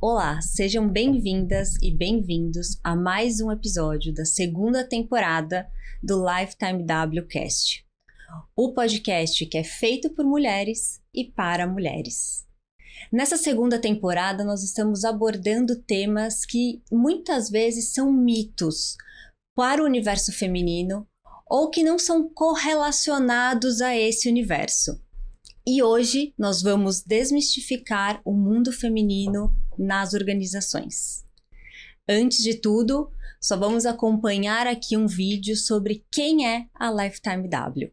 Olá, sejam bem-vindas e bem-vindos a mais um episódio da segunda temporada do Lifetime WCast, o podcast que é feito por mulheres e para mulheres. Nessa segunda temporada, nós estamos abordando temas que muitas vezes são mitos para o universo feminino ou que não são correlacionados a esse universo. E hoje nós vamos desmistificar o mundo feminino nas organizações. Antes de tudo, só vamos acompanhar aqui um vídeo sobre quem é a Lifetime W.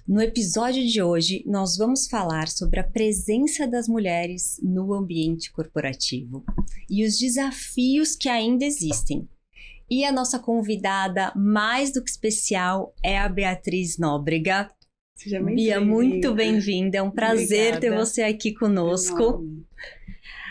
No episódio de hoje, nós vamos falar sobre a presença das mulheres no ambiente corporativo e os desafios que ainda existem. E a nossa convidada mais do que especial é a Beatriz Nóbrega. Seja muito Bia, bem-vinda. Muito bem-vinda, é um prazer ter você aqui conosco. Enorme.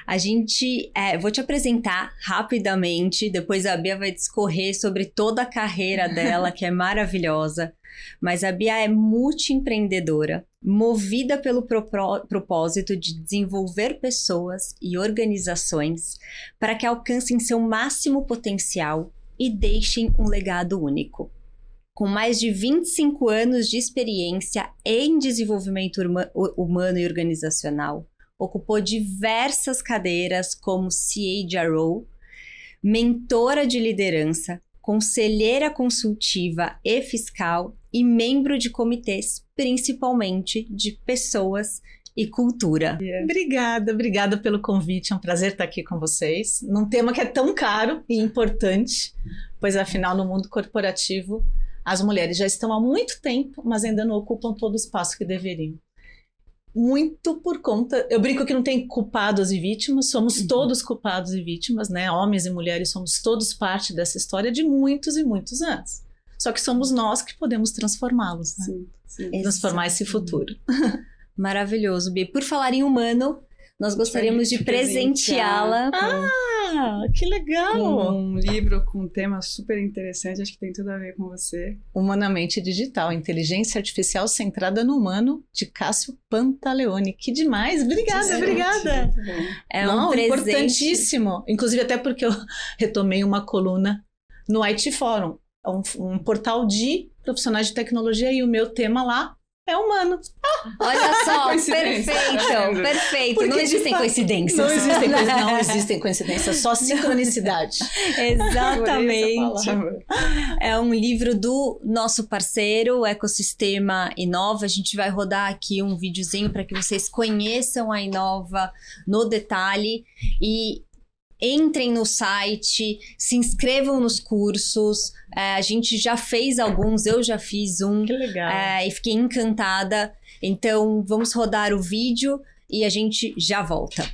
A gente, vou te apresentar rapidamente, depois a Bia vai discorrer sobre toda a carreira dela, que é maravilhosa. Mas a Bia é multiempreendedora, movida pelo propósito de desenvolver pessoas e organizações para que alcancem seu máximo potencial e deixem um legado único. Com mais de 25 anos de experiência em desenvolvimento humano e organizacional, ocupou diversas cadeiras como CHRO, mentora de liderança, conselheira consultiva e fiscal e membro de comitês, principalmente de pessoas e cultura. Obrigada pelo convite, é um prazer estar aqui com vocês, num tema que é tão caro e importante, pois afinal no mundo corporativo as mulheres já estão há muito tempo, mas ainda não ocupam todo o espaço que deveriam. Muito por conta, eu brinco que não tem culpados e vítimas, somos todos culpados e vítimas, né? Homens e mulheres somos todos parte dessa história de muitos e muitos anos. Só que somos nós que podemos transformá-los, né? Sim. Transformar esse futuro. Maravilhoso, Bia. Por falar em humano, nós gostaríamos de presenteá-la. Que legal! Um livro com um tema super interessante, acho que tem tudo a ver com você. Humanamente Digital, Inteligência Artificial Centrada no Humano, de Cássio Pantaleone. Que demais! Obrigada! É um presente importantíssimo. Inclusive até porque eu retomei uma coluna no IT Forum, um portal de profissionais de tecnologia, e o meu tema lá é humano. Olha só, perfeito. Porque, não existem coincidências. Não existem coincidências, só sincronicidade. Exatamente. É um livro do nosso parceiro, o Ecossistema Inova. A gente vai rodar aqui um videozinho para que vocês conheçam a Inova no detalhe e entrem no site, se inscrevam nos cursos. A gente já fez alguns, eu já fiz um. Que legal. E fiquei encantada. Então, vamos rodar o vídeo e a gente já volta.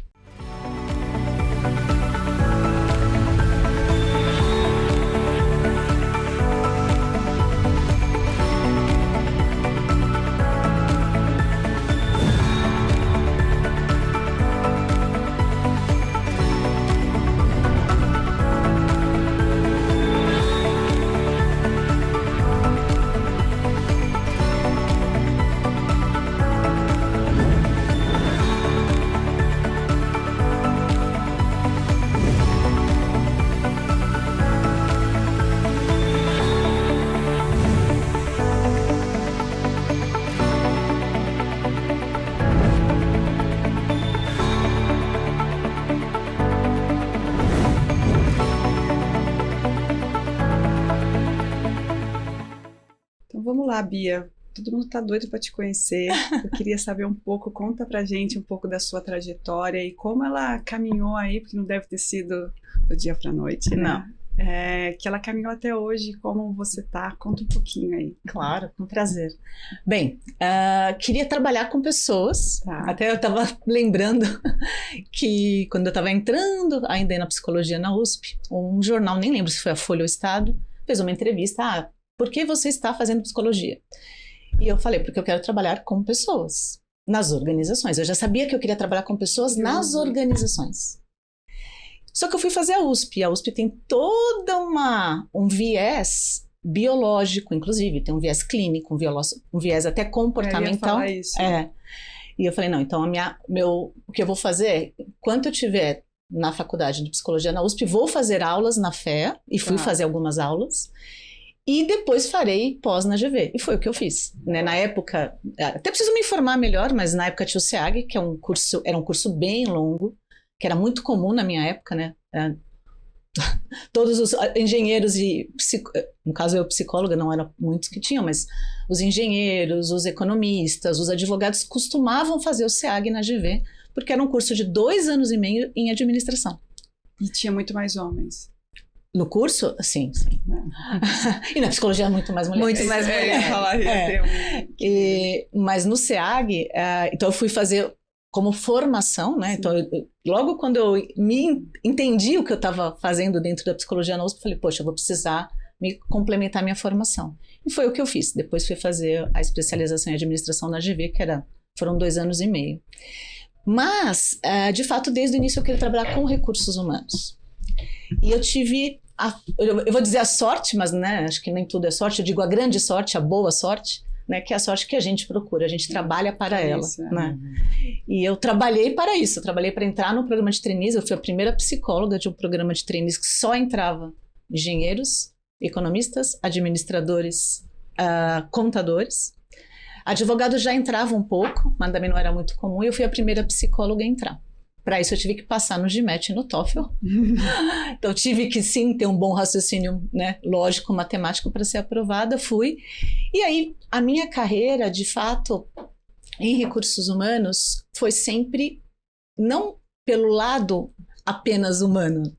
Vamos lá, Bia. Todo mundo tá doido para te conhecer. Eu queria saber um pouco, conta pra gente um pouco da sua trajetória e como ela caminhou aí, porque não deve ter sido do dia pra noite, né? Não. Que ela caminhou até hoje, como você tá? Conta um pouquinho aí. Claro, com prazer. Bem, queria trabalhar com pessoas. Tá. Até eu estava lembrando que quando eu estava entrando ainda na psicologia na USP, um jornal, nem lembro se foi a Folha ou o Estado, fez uma entrevista. Por que você está fazendo psicologia? E eu falei, porque eu quero trabalhar com pessoas, nas organizações. Eu já sabia que eu queria trabalhar com pessoas nas organizações. Só que eu fui fazer a USP. A USP tem toda um viés biológico, inclusive, tem um viés clínico, um viés até comportamental. Eu ia falar isso. E eu falei, não, então o que eu vou fazer é, enquanto eu estiver na faculdade de psicologia na USP, vou fazer aulas na FEA, e fui fazer algumas aulas, e depois farei pós na GV. E foi o que eu fiz. Né? Na época, até preciso me informar melhor, mas na época tinha o SEAG, que era um curso bem longo, que era muito comum na minha época, né? Todos os engenheiros no caso eu psicóloga, não eram muitos que tinham, mas os engenheiros, os economistas, os advogados costumavam fazer o SEAG na GV, porque era um curso de 2 anos e meio em administração. E tinha muito mais homens. No curso? Sim. E na psicologia muito mais mulher. Muito mais mulher. Mas no SEAG, então eu fui fazer como formação, né? Sim. Então, logo quando eu me entendi o que eu estava fazendo dentro da psicologia na USP, eu falei, poxa, eu vou precisar me complementar minha formação. E foi o que eu fiz. Depois fui fazer a especialização em administração na GV, foram 2 anos e meio. Mas, de fato, desde o início eu queria trabalhar com recursos humanos. E eu tive, eu vou dizer a sorte, mas né, acho que nem tudo é sorte, eu digo a grande sorte, a boa sorte, né, que é a sorte que a gente procura, a gente trabalha para ela. Né? E eu trabalhei para isso, eu trabalhei para entrar no programa de trainees, eu fui a primeira psicóloga de um programa de trainees que só entrava engenheiros, economistas, administradores, contadores. Advogados já entrava um pouco, mas também não era muito comum, e eu fui a primeira psicóloga a entrar. Para isso eu tive que passar no GMAT e no TOEFL. Então tive que sim ter um bom raciocínio, né, lógico, matemático para ser aprovada, fui. E aí a minha carreira, de fato, em recursos humanos, foi sempre não pelo lado apenas humano,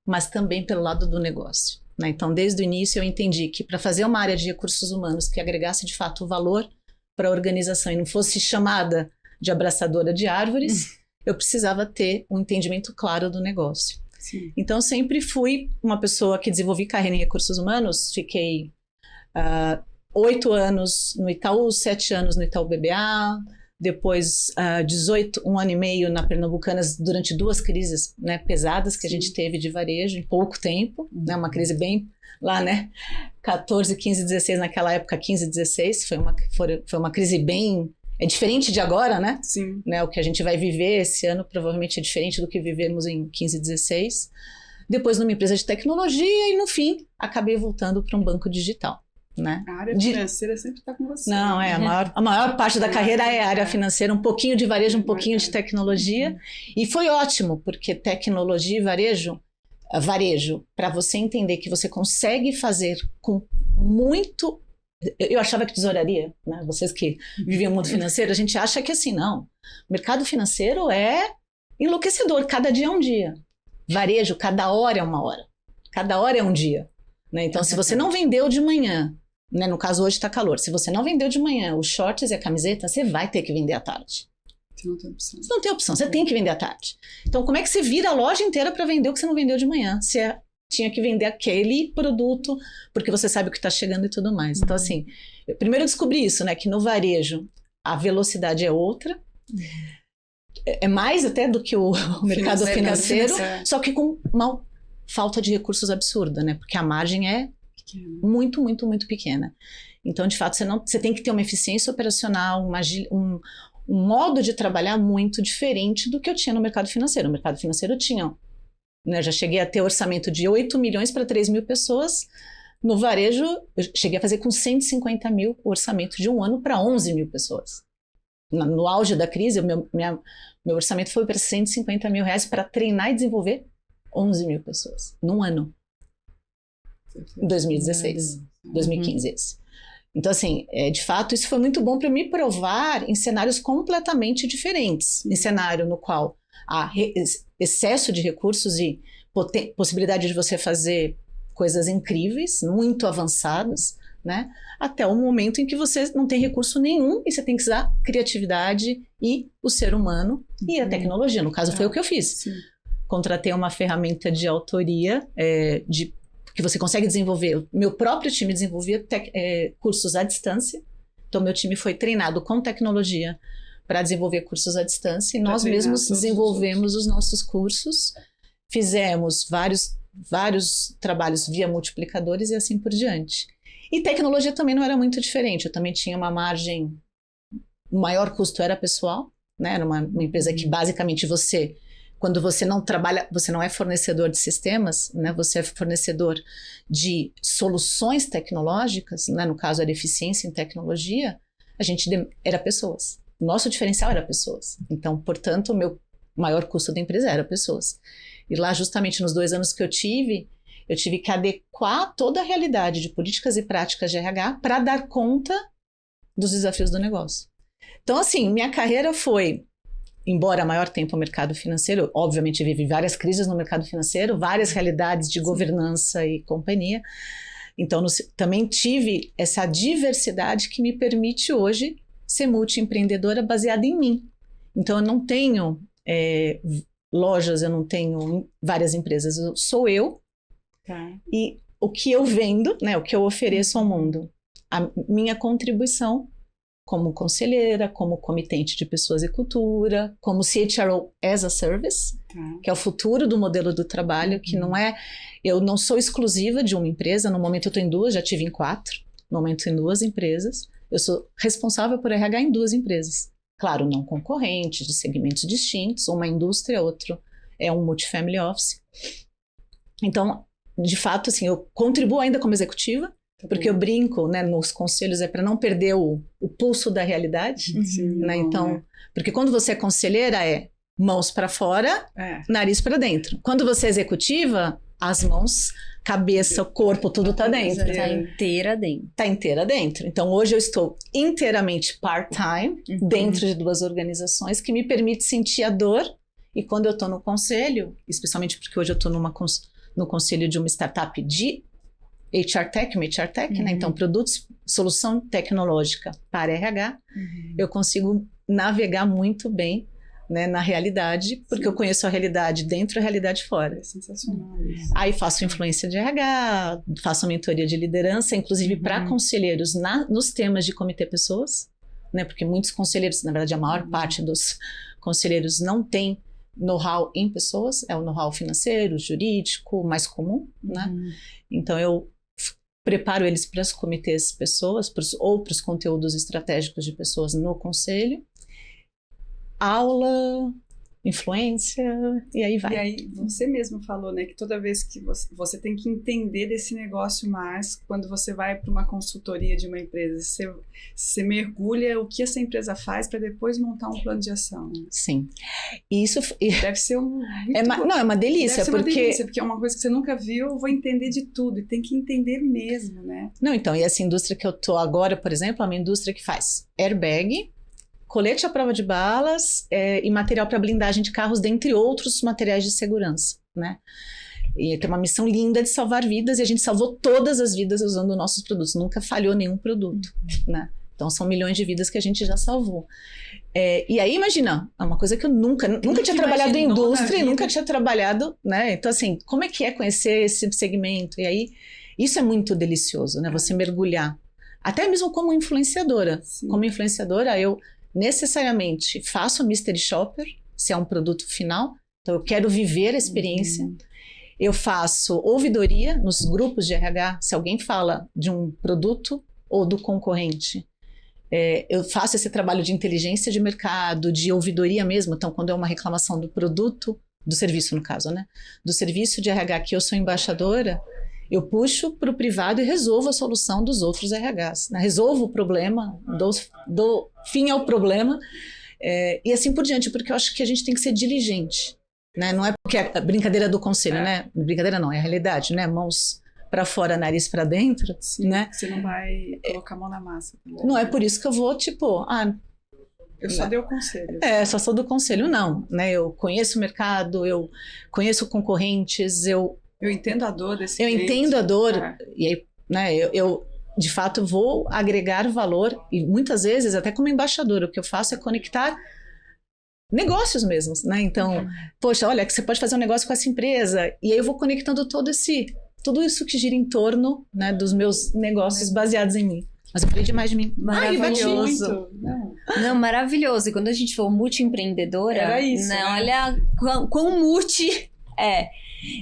mas também pelo lado do negócio. Né? Então desde o início eu entendi que para fazer uma área de recursos humanos que agregasse de fato valor para a organização e não fosse chamada de abraçadora de árvores, eu precisava ter um entendimento claro do negócio. Sim. Então, eu sempre fui uma pessoa que desenvolvi carreira em recursos humanos. Fiquei 8 anos no Itaú, 7 anos no Itaú BBA, depois 1 ano e meio na Pernambucanas durante 2 crises, né, pesadas que a gente teve de varejo em pouco tempo, né, uma crise bem lá, né, 14, 15, 16, naquela época 15, 16, foi uma crise bem... É diferente de agora, né? Sim. Né? O que a gente vai viver esse ano provavelmente é diferente do que vivemos em 15, 16. Depois numa empresa de tecnologia e no fim acabei voltando para um banco digital. Né? A área financeira sempre está com você. Não, a maior parte da carreira é a área financeira, um pouquinho de varejo, um pouquinho de tecnologia. E foi ótimo, porque tecnologia e varejo, para você entender que você consegue fazer com muito... Eu achava que tesouraria, né? Vocês que viviam o mundo financeiro, a gente acha que assim, não. O mercado financeiro é enlouquecedor, cada dia é um dia. Varejo, cada hora é uma hora. Cada hora é um dia. Né? Então, se você não vendeu de manhã, né? No caso hoje está calor, se você não vendeu de manhã os shorts e a camiseta, você vai ter que vender à tarde. Você não tem opção. Você não tem opção, você tem que vender à tarde. Então, como é que você vira a loja inteira para vender o que você não vendeu de manhã? Tinha que vender aquele produto, porque você sabe o que está chegando e tudo mais. Então, assim, eu primeiro descobri isso, né? Que no varejo a velocidade é outra. É mais até do que o mercado financeiro, só que com uma falta de recursos absurda, né? Porque a margem é muito, muito, muito pequena. Então, de fato, você tem que ter uma eficiência operacional, um modo de trabalhar muito diferente do que eu tinha no mercado financeiro. No mercado financeiro eu tinha... Né, já cheguei a ter orçamento de 8 milhões para 3 mil pessoas. No varejo, eu cheguei a fazer com 150 mil o orçamento de um ano para 11 mil pessoas. No auge da crise, meu orçamento foi para 150 mil reais para treinar e desenvolver 11 mil pessoas num ano. Em 2016, 2015 esse. Então, assim, de fato, isso foi muito bom para me provar em cenários completamente diferentes. Em cenário no qual há excesso de recursos e possibilidade de você fazer coisas incríveis, muito avançadas, né? Até o momento em que você não tem recurso nenhum e você tem que usar criatividade e o ser humano e a tecnologia. No caso, foi o que eu fiz. Sim. Contratei uma ferramenta de autoria, que você consegue desenvolver. Meu próprio time desenvolvia cursos à distância Então, meu time foi treinado com tecnologia para desenvolver cursos à distância e nós mesmos desenvolvemos os nossos cursos, fizemos vários trabalhos via multiplicadores e assim por diante. E tecnologia também não era muito diferente, eu também tinha uma margem, o maior custo era pessoal, né? Era uma empresa que basicamente quando você não trabalha, você não é fornecedor de sistemas, né? Você é fornecedor de soluções tecnológicas, né? No caso era eficiência em tecnologia, a gente era pessoas. Nosso diferencial era pessoas. Então, portanto, o meu maior custo da empresa era pessoas. E lá, justamente nos 2 anos que eu tive que adequar toda a realidade de políticas e práticas de RH para dar conta dos desafios do negócio. Então, assim, minha carreira foi, embora maior tempo no mercado financeiro, obviamente vivi várias crises no mercado financeiro, várias realidades de governança e companhia. Então, também tive essa diversidade que me permite hoje ser multiempreendedora baseada em mim. Então, eu não tenho lojas, eu não tenho várias empresas, sou eu. Tá. E o que eu vendo, né, o que eu ofereço ao mundo, a minha contribuição como conselheira, como comitente de pessoas e cultura, como CHRO as a Service, que é o futuro do modelo do trabalho, que não é... Eu não sou exclusiva de uma empresa, no momento eu estou em 2, já tive em 4, no momento em 2 empresas, eu sou responsável por RH em 2 empresas. Claro, não concorrentes, de segmentos distintos, uma indústria, outro é um multifamily office. Então, de fato, assim, eu contribuo ainda como executiva, porque eu brinco, né, nos conselhos para não perder o pulso da realidade, né? Então, porque quando você é conselheira mãos para fora, nariz para dentro. Quando você é executiva, as mãos, cabeça, corpo, tudo tá dentro. Tá inteira dentro. Tá inteira dentro. Então, hoje eu estou inteiramente part-time dentro de 2 organizações que me permite sentir a dor. E quando eu tô no conselho, especialmente porque hoje eu tô no conselho de uma startup de HR Tech, né? Então, produtos, solução tecnológica para RH, eu consigo navegar muito bem, né, na realidade, porque eu conheço a realidade dentro e a realidade fora. É sensacional isso. Aí faço influência de RH, faço mentoria de liderança, inclusive para conselheiros nos temas de comitê pessoas, né? Porque muitos conselheiros, na verdade a maior parte dos conselheiros não tem know-how em pessoas, é o know-how financeiro, jurídico, mais comum, né? Então eu preparo eles para os comitês pessoas, ou para os conteúdos estratégicos de pessoas no conselho, aula, influência, e aí vai. E aí, você mesmo falou, né, que toda vez que você tem que entender desse negócio mais, quando você vai para uma consultoria de uma empresa, você mergulha o que essa empresa faz para depois montar um plano de ação. Sim. Isso deve ser é uma delícia, deve ser uma delícia, porque é uma coisa que você nunca viu, eu vou entender de tudo, e tem que entender mesmo, né? Não, então, e essa indústria que eu tô agora, por exemplo, é uma indústria que faz airbag, colete à prova de balas e material para blindagem de carros, dentre outros materiais de segurança, né? E tem uma missão linda de salvar vidas, e a gente salvou todas as vidas usando nossos produtos, nunca falhou nenhum produto, né? Então são milhões de vidas que a gente já salvou. E aí, imagina, é uma coisa que eu nunca tinha trabalhado em indústria e nunca tinha trabalhado, né? Então, assim, como é que é conhecer esse segmento? E aí, isso é muito delicioso, né? Você mergulhar. Até mesmo como influenciadora. Sim. Como influenciadora, eu necessariamente faço mystery shopper, se é um produto final, então eu quero viver a experiência. Eu faço ouvidoria nos grupos de RH, se alguém fala de um produto ou do concorrente. Eu faço esse trabalho de inteligência de mercado, de ouvidoria mesmo, então quando é uma reclamação do produto, do serviço no caso, né? Do serviço de RH que eu sou embaixadora, eu puxo para o privado e resolvo a solução dos outros RHs, né? Resolvo o problema, dou fim ao problema, e assim por diante, porque eu acho que a gente tem que ser diligente, né? Não é porque é a brincadeira do conselho, né? Brincadeira não, é a realidade, né? Mãos para fora, nariz para dentro, sim, né? Você não vai colocar a mão na massa. Também. Não é por isso que eu vou, tipo... eu só dei o conselho. Só sou do conselho, não, né? Eu conheço o mercado, eu conheço concorrentes, eu entendo a dor desse cliente. Eu entendo a dor, e aí, né, eu de fato vou agregar valor, e muitas vezes, até como embaixadora, o que eu faço é conectar negócios mesmos, né? Então, poxa, olha, que você pode fazer um negócio com essa empresa, e aí eu vou conectando tudo isso que gira em torno, né, dos meus negócios baseados em mim. Mas eu falei demais de mim. Maravilhoso. Não. Não, maravilhoso. E quando a gente for multi-empreendedora, Era isso, né? né? Olha quão multi é.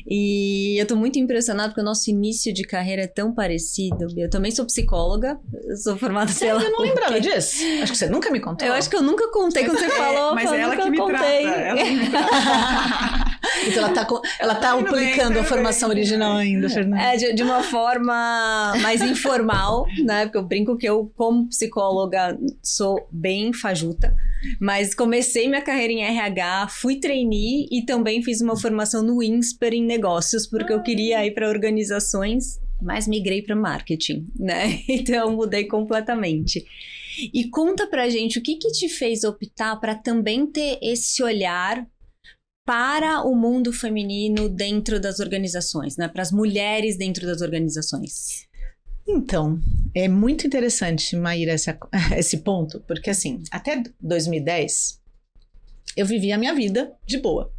E eu tô muito impressionada porque o nosso início de carreira é tão parecido. Eu também sou psicóloga, eu sou formada pela... Eu não lembrava disso. Acho que você nunca me contou. Eu acho que eu nunca contei quando você falou. Mas eu é ela nunca que me contei. trata. Ela que me trata. Então ela tá Tudo bem, aplicando a tudo formação bem. original ainda, Fernanda. É, de uma forma mais informal, né? Porque eu brinco que eu, como psicóloga, sou bem fajuta. Mas comecei minha carreira em RH, fui trainee e também fiz uma formação no INSPER em negócios, porque eu queria ir para organizações, mas migrei para marketing, né? Então mudei completamente. E conta pra gente o que te fez optar para também ter esse olhar para o mundo feminino dentro das organizações, né? Para as mulheres dentro das organizações. Então, é muito interessante, Maíra, esse ponto, porque assim, até 2010, eu vivia a minha vida de boa.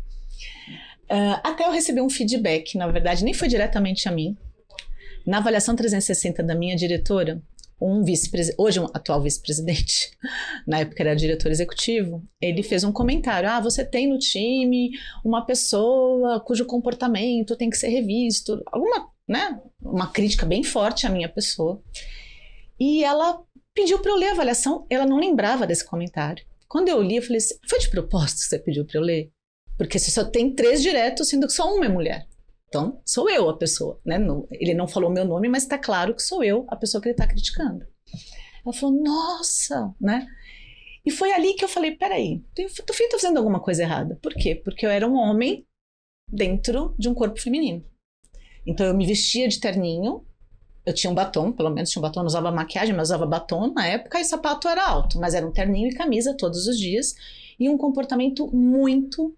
Até eu receber um feedback, na verdade, nem foi diretamente a mim. Na avaliação 360 da minha diretora, hoje um atual vice-presidente, na época era diretor executivo, ele fez um comentário, você tem no time uma pessoa cujo comportamento tem que ser revisto, uma crítica bem forte à minha pessoa. E ela pediu para eu ler a avaliação, ela não lembrava desse comentário. Quando eu li, eu falei assim, foi de propósito que você pediu para eu ler? Porque você só tem 3 diretos, sendo que só uma é mulher. Então, sou eu a pessoa, né? Ele não falou meu nome, mas está claro que sou eu a pessoa que ele está criticando. Ela falou, nossa, né? E foi ali que eu falei, peraí, tô fazendo alguma coisa errada. Por quê? Porque eu era um homem dentro de um corpo feminino. Então, eu me vestia de terninho, eu tinha um batom, pelo menos tinha um batom, não usava maquiagem, mas usava batom na época, e sapato era alto, mas era um terninho e camisa todos os dias, e um comportamento muito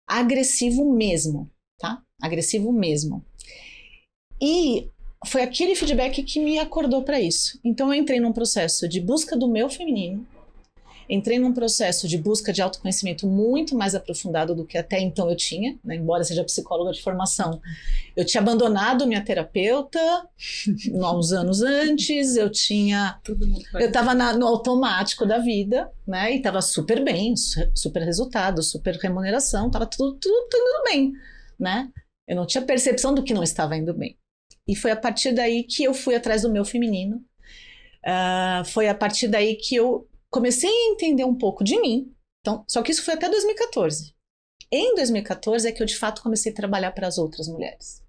agressivo mesmo, tá? Agressivo mesmo. E foi aquele feedback que me acordou para isso. Então eu entrei num processo de busca do meu feminino, entrei num processo de busca de autoconhecimento muito mais aprofundado do que até então eu tinha, né? Embora seja psicóloga de formação. Eu tinha abandonado minha terapeuta uns anos antes, eu estava no automático da vida, né? E estava super bem, super resultado, super remuneração, estava tudo indo bem, né? Eu não tinha percepção do que não estava indo bem. E foi a partir daí que eu fui atrás do meu feminino. Foi a partir daí que eu comecei a entender um pouco de mim. Então, só que isso foi até 2014. Em 2014 é que eu, de fato, comecei a trabalhar para as outras mulheres.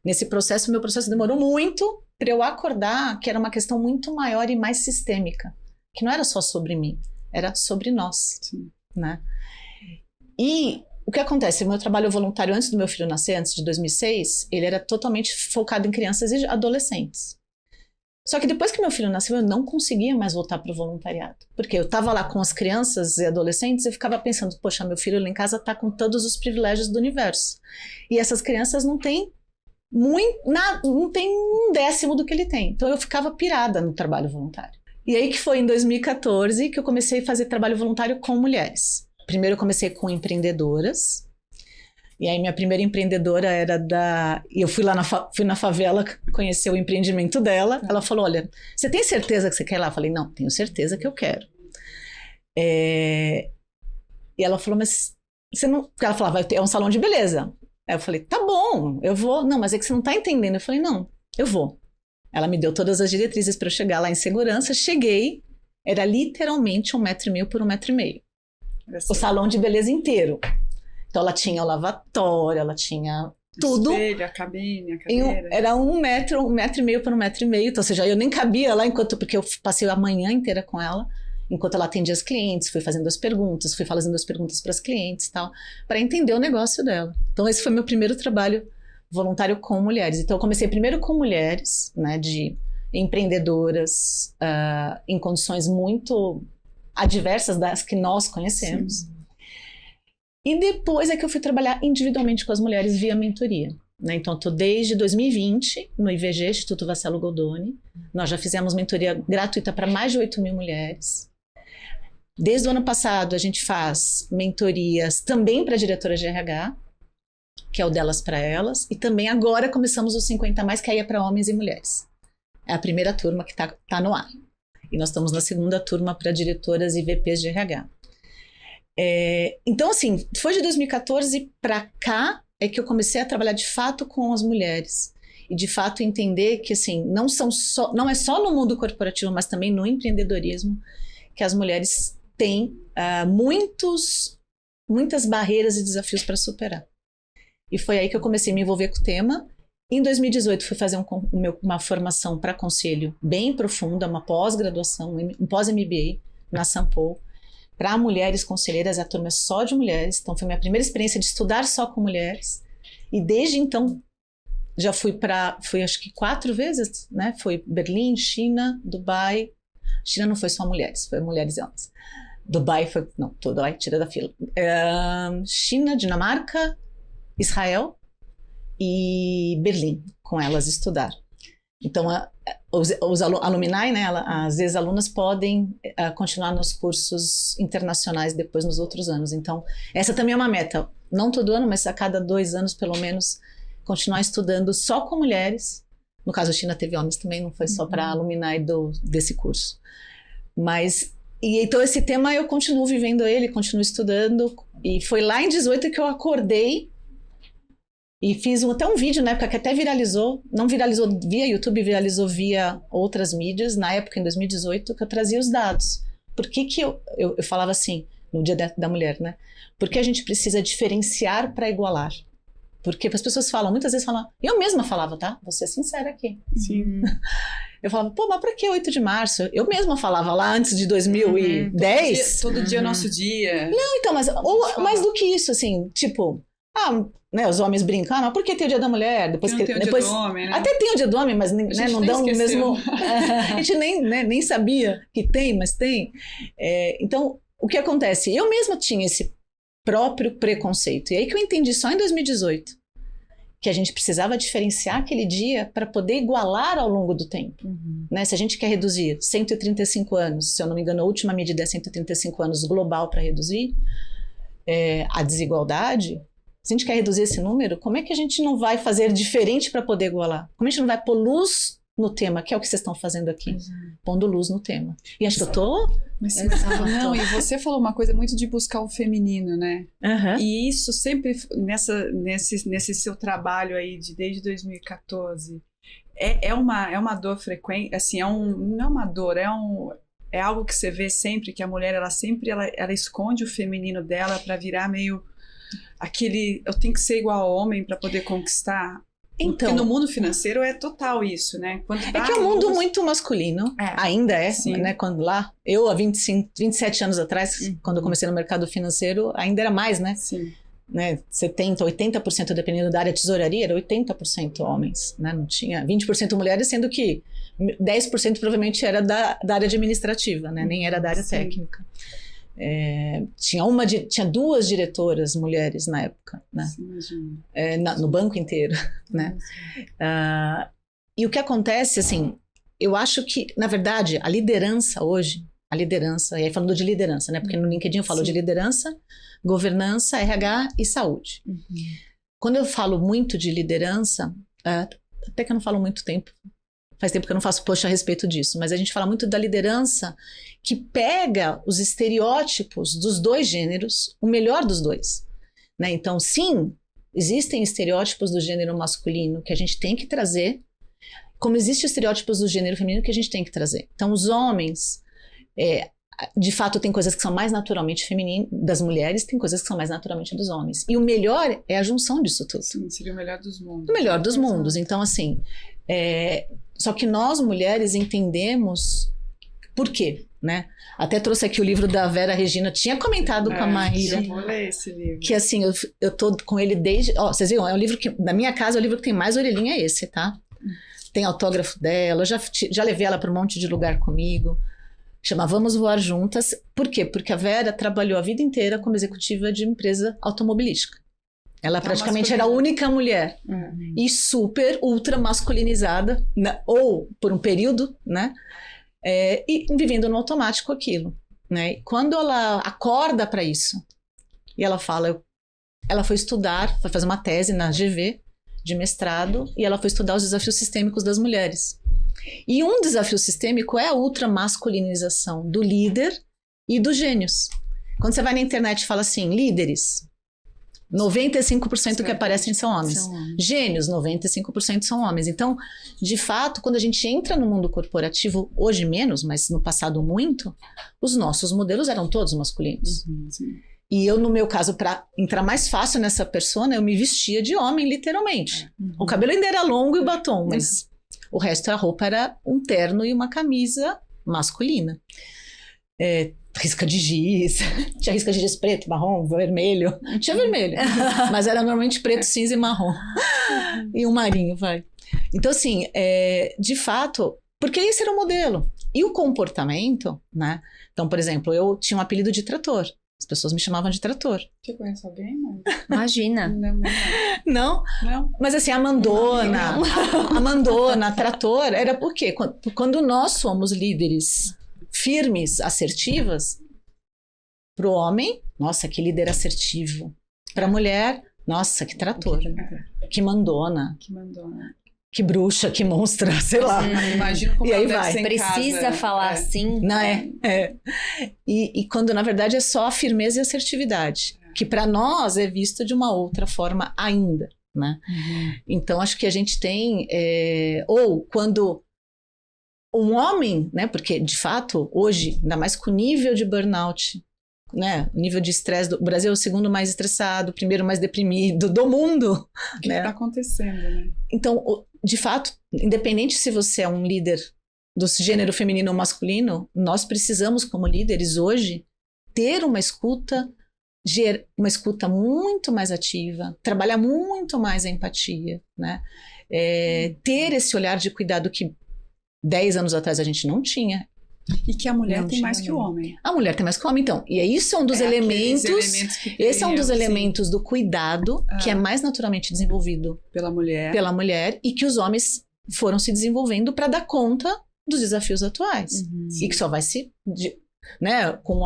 Nesse processo, meu processo demorou muito para eu acordar que era uma questão muito maior e mais sistêmica. Que não era só sobre mim, era sobre nós. Sim. Né? E o que acontece? O meu trabalho voluntário antes do meu filho nascer, antes de 2006, ele era totalmente focado em crianças e adolescentes. Só que depois que meu filho nasceu, eu não conseguia mais voltar para o voluntariado. Porque eu estava lá com as crianças e adolescentes e ficava pensando, poxa, meu filho lá em casa está com todos os privilégios do universo. E essas crianças não têm não tem 1/10 do que ele tem. Então eu ficava pirada no trabalho voluntário. E aí que foi em 2014 que eu comecei a fazer trabalho voluntário com mulheres. Primeiro eu comecei com empreendedoras. E aí minha primeira empreendedora era e eu fui lá fui na favela conhecer o empreendimento dela. Ela falou, olha, você tem certeza que você quer ir lá? Eu falei, não, tenho certeza que eu quero. E ela falou, mas você não... Porque ela falava, é um salão de beleza. Aí eu falei, tá bom, eu vou. Não, mas é que você não tá entendendo. Eu falei, não, eu vou. Ela me deu todas as diretrizes para eu chegar lá em segurança. Cheguei, era literalmente 1,5 m por 1,5 m. O salão de beleza inteiro. Então ela tinha o lavatório, ela tinha tudo. Espelho, a cabine, a cadeira. Era 1,5 m por 1,5 m. Então, ou seja, eu nem cabia lá porque eu passei a manhã inteira com ela, enquanto ela atendia as clientes, fui fazendo as perguntas para as clientes e tal, para entender o negócio dela. Então esse foi meu primeiro trabalho voluntário com mulheres. Então eu comecei primeiro com mulheres, né, de empreendedoras, em condições muito adversas das que nós conhecemos. Sim. E depois é que eu fui trabalhar individualmente com as mulheres via mentoria. Né? Então, estou desde 2020 no IVG, Instituto Vascello Goldoni. Nós já fizemos mentoria gratuita para mais de 8.000 mulheres. Desde o ano passado, a gente faz mentorias também para diretoras de RH, que é o Delas para Elas. E também agora começamos o 50+, que aí é para homens e mulheres. É a primeira turma que tá no ar. E nós estamos na segunda turma para diretoras e VPs de RH. Então, assim, foi de 2014 para cá é que eu comecei a trabalhar de fato com as mulheres. E de fato entender que, assim, não é só no mundo corporativo, mas também no empreendedorismo, que as mulheres têm muitas barreiras e desafios para superar. E foi aí que eu comecei a me envolver com o tema. Em 2018, fui fazer uma formação para conselho bem profunda, uma pós-graduação, um pós-MBA na Sampo, para mulheres conselheiras, a turma é só de mulheres. Então, foi minha primeira experiência de estudar só com mulheres. E desde então, já fui acho que 4 vezes, né? Foi Berlim, China, Dubai. China não foi só mulheres, foi mulheres e homens. Dubai foi, não, Dubai tira da fila. China, Dinamarca, Israel e Berlim, com elas estudar. Então, os alumni, né, as ex-alunas podem continuar nos cursos internacionais depois nos outros anos. Então, essa também é uma meta. Não todo ano, mas a cada 2 anos, pelo menos, continuar estudando só com mulheres. No caso, a China teve homens também, não foi só para alumni desse curso. Mas, então esse tema eu continuo vivendo ele, continuo estudando. E foi lá em 18 que eu acordei e fiz até um vídeo na época que até viralizou. Não viralizou via YouTube, viralizou via outras mídias. Na época, em 2018, que eu trazia os dados. Por que eu falava assim, no Dia da Mulher, né? Porque a gente precisa diferenciar para igualar. Porque as pessoas muitas vezes falam, eu mesma falava, tá? Vou ser sincera aqui. Sim. Eu falava, pô, mas pra que 8 de março? Eu mesma falava lá antes de 2010. Todo dia é nosso dia. Não, então, mas mais do que isso, assim, tipo, né, os homens brincam, mas por que tem o Dia da Mulher? Depois tem o Dia do Homem, né? Até tem o Dia do Homem, mas né, não dão o mesmo... A gente nem sabia que tem, mas tem. Então, o que acontece? Eu mesma tinha esse próprio preconceito. E aí que eu entendi só em 2018 que a gente precisava diferenciar aquele dia para poder igualar ao longo do tempo. Né? Se a gente quer reduzir 135 anos, se eu não me engano, a última medida é 135 anos global para reduzir a desigualdade, se a gente quer reduzir esse número, como é que a gente não vai fazer diferente para poder igualar? Como a gente não vai pôr luz no tema, que é o que vocês estão fazendo aqui, pondo luz no tema. E acho que eu tô... Não, e você falou uma coisa muito de buscar o feminino, né? E isso sempre, nesse seu trabalho aí desde 2014, é uma dor frequente, assim, não é uma dor, é algo que você vê sempre, que a mulher, ela esconde o feminino dela para virar meio aquele, eu tenho que ser igual ao homem para poder conquistar. Então, porque no mundo financeiro é total isso, né? É que é um mundo muito masculino, ainda né? Quando lá, eu há 27 anos atrás, quando eu comecei no mercado financeiro, ainda era mais, né? Sim. Né? 70%, 80%, dependendo da área de tesouraria, era 80% homens, né? Não tinha 20% mulheres, sendo que 10% provavelmente era da área administrativa, né? Nem era da área técnica. Tinha 2 diretoras mulheres na época, né? No banco inteiro, né? E o que acontece, assim, eu acho que, na verdade, a liderança hoje, e aí falando de liderança, né? Porque no LinkedIn eu falo de liderança, governança, RH e saúde. Quando eu falo muito de liderança, até que eu não falo muito tempo, faz tempo que eu não faço post a respeito disso, mas a gente fala muito da liderança que pega os estereótipos dos 2 gêneros, o melhor dos 2. Né? Então, sim, existem estereótipos do gênero masculino que a gente tem que trazer, como existem estereótipos do gênero feminino que a gente tem que trazer. Então, os homens, de fato, tem coisas que são mais naturalmente femininas das mulheres, tem coisas que são mais naturalmente dos homens. E o melhor é a junção disso tudo. Sim, seria o melhor dos mundos. O melhor dos mundos. Então, assim, só que nós, mulheres, entendemos por quê, né? Até trouxe aqui o livro da Vera Regina, tinha comentado com a Maíra. Eu vou ler esse livro. Que assim, eu tô com ele desde... vocês viram? É um livro que, na minha casa, é o livro que tem mais orelhinha, é esse, tá? Tem autógrafo dela, já levei ela para um monte de lugar comigo. Chama Vamos Voar Juntas. Por quê? Porque a Vera trabalhou a vida inteira como executiva de empresa automobilística. Ela praticamente era a única mulher e super, ultra masculinizada, né? Ou por um período, né? E vivendo no automático aquilo. Né? E quando ela acorda para isso, e ela fala, ela foi estudar, foi fazer uma tese na GV de mestrado, e ela foi estudar os desafios sistêmicos das mulheres. E um desafio sistêmico é a ultramasculinização do líder e dos gênios. Quando você vai na internet e fala assim, líderes, 95% que aparecem são homens. Gênios, 95% são homens. Então, de fato, quando a gente entra no mundo corporativo, hoje menos, mas no passado muito, os nossos modelos eram todos masculinos. E eu, no meu caso, para entrar mais fácil nessa persona, eu me vestia de homem, literalmente. O cabelo ainda era longo e o batom, mas o resto da roupa era um terno e uma camisa masculina. Risca de giz, tinha risca de giz preto, marrom, vermelho. Tinha vermelho, mas era normalmente preto, cinza e marrom. E um marinho, vai. Então, assim, de fato, porque esse era o modelo. E o comportamento, né? Então, por exemplo, eu tinha um apelido de trator. As pessoas me chamavam de trator. Você conhece alguém, mãe? Imagina. Não? Mas assim, Amandona, trator, era por quê? Quando nós somos líderes firmes, assertivas, para o homem, nossa, que líder assertivo. Para a mulher, nossa, que trator. Que mandona. Que bruxa, que monstra, sei lá. Imagina como e aí deve vai. ser em Precisa casa. falar assim. Não é? E quando, na verdade, é só a firmeza e a assertividade. Que para nós é visto de uma outra forma ainda, né? Então, acho que a gente tem... ou quando um homem, né? Porque, de fato, hoje, ainda mais com o nível de burnout, né? O nível de estresse, o Brasil é o segundo mais estressado, o primeiro mais deprimido do mundo. O que está acontecendo, né? Então, de fato, independente se você é um líder do gênero feminino ou masculino, nós precisamos, como líderes hoje, ter uma escuta muito mais ativa, trabalhar muito mais a empatia, né? Ter esse olhar de cuidado que 10 anos atrás a gente não tinha. E que a mulher tem mais que o homem. A mulher tem mais que o homem, então. E isso é um dos elementos. Esse é um dos elementos do cuidado que é mais naturalmente desenvolvido pela mulher e que os homens foram se desenvolvendo para dar conta dos desafios atuais. E que só vai se. Né, com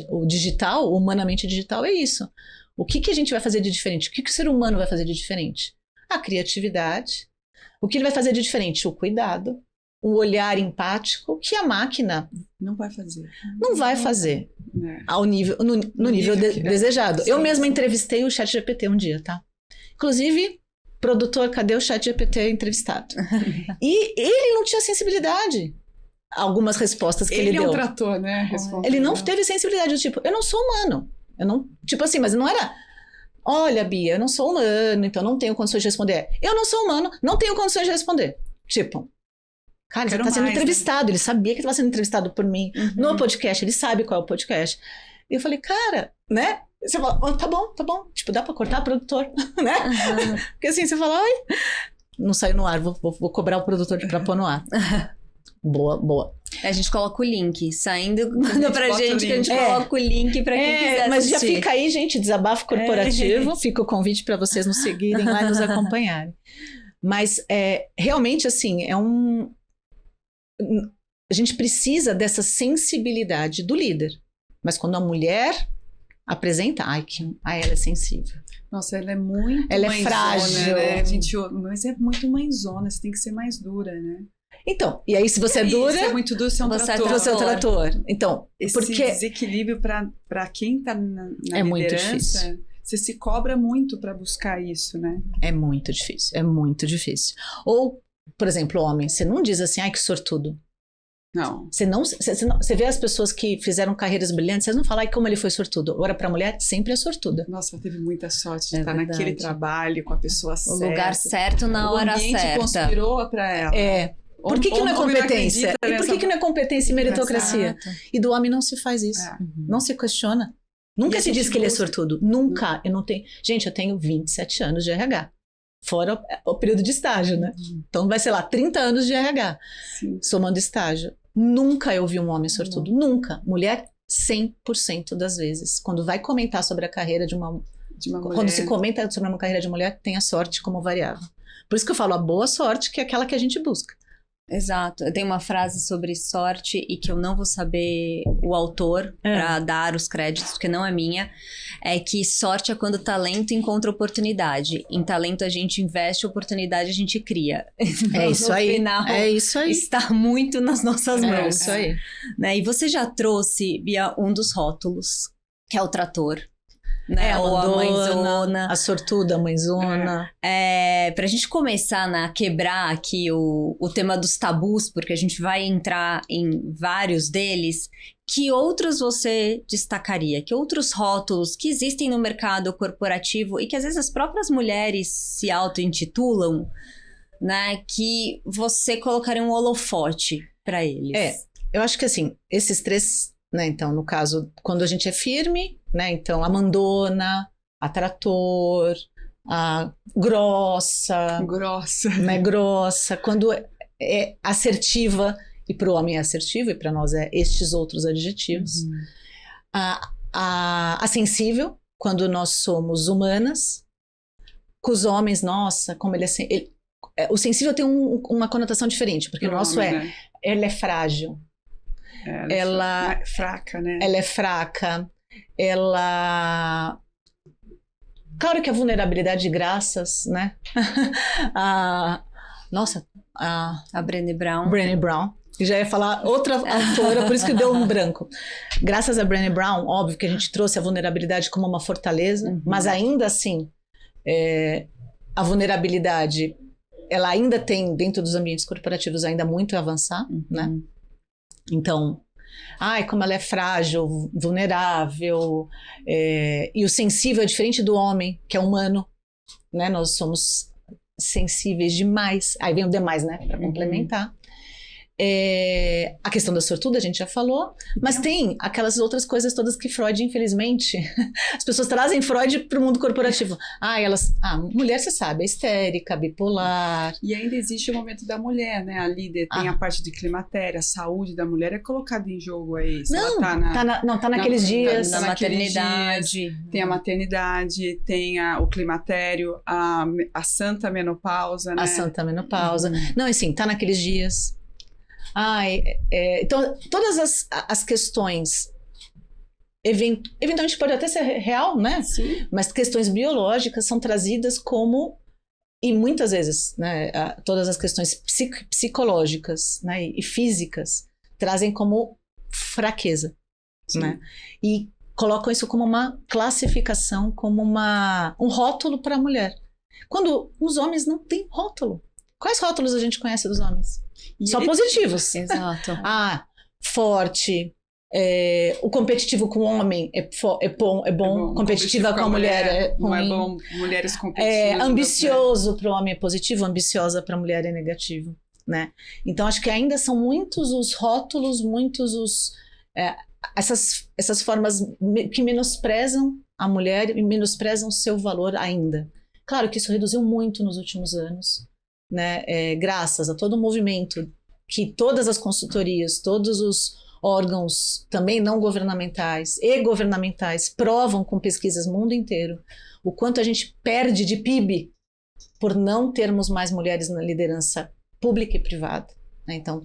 o digital, o humanamente digital, é isso. O que a gente vai fazer de diferente? O que o ser humano vai fazer de diferente? A criatividade. O que ele vai fazer de diferente? O cuidado. O olhar empático que a máquina não vai fazer. Não vai fazer ao nível, no nível desejado. Eu mesma entrevistei o ChatGPT um dia, tá? Inclusive, produtor, cadê o ChatGPT entrevistado? E ele não tinha sensibilidade. Algumas respostas que ele deu. Ele é um trator, né? Ele não teve sensibilidade do tipo, eu não sou humano. Eu não, tipo assim, mas não era... Olha, Bia, eu não sou humano, então não tenho condições de responder. Eu não sou humano, não tenho condições de responder. Tipo... Cara, ele está sendo entrevistado, ele sabia que estava sendo entrevistado por mim no podcast, ele sabe qual é o podcast. E eu falei, cara, né? Você fala, tá bom. Tipo, dá pra cortar, produtor, né? Porque assim, você fala, oi, não saiu no ar, vou cobrar o produtor pra pôr no ar. Boa. A gente coloca o link, saindo pra gente, que a gente coloca o link pra quem quiser mas assistir. já fica aí, gente, desabafo corporativo, fica o convite pra vocês nos seguirem lá e nos acompanharem. Mas, realmente, assim, a gente precisa dessa sensibilidade do líder. Mas quando a mulher apresenta, ela é sensível. Nossa, ela é muito ela mãezona, é frágil. Né? Mas é muito mãezona, você tem que ser mais dura, né? Então, e aí se você é dura... Se é muito duro, você é um trator. Você é um trator. Então, esse porque... desequilíbrio para quem está na liderança... muito difícil. Você se cobra muito para buscar isso, né? É muito difícil. Ou, por exemplo, homem, você não diz assim, que sortudo. Não. Você vê as pessoas que fizeram carreiras brilhantes, você não fala, como ele foi sortudo. Agora, para a mulher, sempre é sortuda. Nossa, ela teve muita sorte de estar naquele trabalho, com a pessoa certa. O lugar certo na hora certa. O ambiente conspirou para ela. Por que não é competência? E por que não é competência e meritocracia? E do homem não se faz isso. Não se questiona. Nunca se diz que ele é sortudo. Nunca. Eu não tenho... Gente, eu tenho 27 anos de RH. Fora o período de estágio, né? Então vai, sei lá, 30 anos de RH. Sim. Somando estágio. Nunca eu vi um homem sortudo. Nunca. Mulher, 100% das vezes. Quando vai comentar sobre a carreira de uma mulher. Quando se comenta sobre uma carreira de mulher, tem a sorte como variável. Por isso que eu falo, a boa sorte, que é aquela que a gente busca. Exato. Eu tenho uma frase sobre sorte e que eu não vou saber o autor para dar os créditos, porque não é minha. É que sorte é quando talento encontra oportunidade. Em talento a gente investe, oportunidade a gente cria. Então, É isso aí. Final, é isso aí. está muito nas nossas mãos. É isso aí. Né? E você já trouxe, Bia, um dos rótulos, que é o trator. Né? Ou a mãezona. A sortuda, a mãezona. Pra gente começar a quebrar aqui o tema dos tabus, porque a gente vai entrar em vários deles, que outros você destacaria? Que outros rótulos que existem no mercado corporativo e que às vezes as próprias mulheres se auto-intitulam, né? Que você colocaria um holofote para eles? Eu acho que assim, esses três, né? Então, no caso, quando a gente é firme, né? Então, a mandona, a trator, a grossa, né? Grossa. Quando é assertiva, e para o homem é assertivo, e para nós é estes outros adjetivos. A sensível, quando nós somos humanas. Com os homens, nossa, como ele é... o sensível tem uma conotação diferente, porque o nosso homem, né? Ela é frágil. Ela é fraca, né? Ela é fraca. Ela... Claro que a vulnerabilidade, graças, né? A Brené Brown. Brené Brown. Já ia falar outra autora, por isso que deu um branco. Graças a Brené Brown, óbvio que a gente trouxe a vulnerabilidade como uma fortaleza, mas ainda assim, a vulnerabilidade, ela ainda tem, dentro dos ambientes corporativos, ainda muito a avançar, né? Então, como ela é frágil, vulnerável, e o sensível é diferente do homem, que é humano, né? Nós somos sensíveis demais. Aí vem o demais, né? Para complementar. A questão da sortuda a gente já falou, mas tem aquelas outras coisas todas que Freud, infelizmente, as pessoas trazem Freud para o mundo corporativo. Mulher, você sabe, é histérica, bipolar. E ainda existe o momento da mulher, né? A líder tem a parte de climatéria, a saúde da mulher é colocada em jogo aí. Se não, ela tá naqueles dias. Na maternidade. Dias, tem a maternidade, tem o climatério, a santa menopausa, né? A santa menopausa. Não, assim, tá naqueles dias. Então, todas as questões, eventualmente pode até ser real, né? Sim. Mas questões biológicas são trazidas como, e muitas vezes, né, todas as questões psicológicas, né, e físicas trazem como fraqueza, né? E colocam isso como uma classificação, como um rótulo para a mulher. Quando os homens não têm rótulo. Quais rótulos a gente conhece dos homens? Só positivos. Exato. Forte. O competitivo com o homem é bom. Competitiva com a mulher é ruim. Não é bom. Mulheres competitivas. Ambicioso para o homem é positivo, ambiciosa para a mulher é negativo, né? Então acho que ainda são muitos os rótulos, essas formas que menosprezam a mulher e menosprezam o seu valor ainda. Claro que isso reduziu muito nos últimos anos. Né, graças a todo o movimento que todas as consultorias, todos os órgãos também não governamentais e governamentais provam com pesquisas no mundo inteiro o quanto a gente perde de PIB por não termos mais mulheres na liderança pública e privada, né? Então,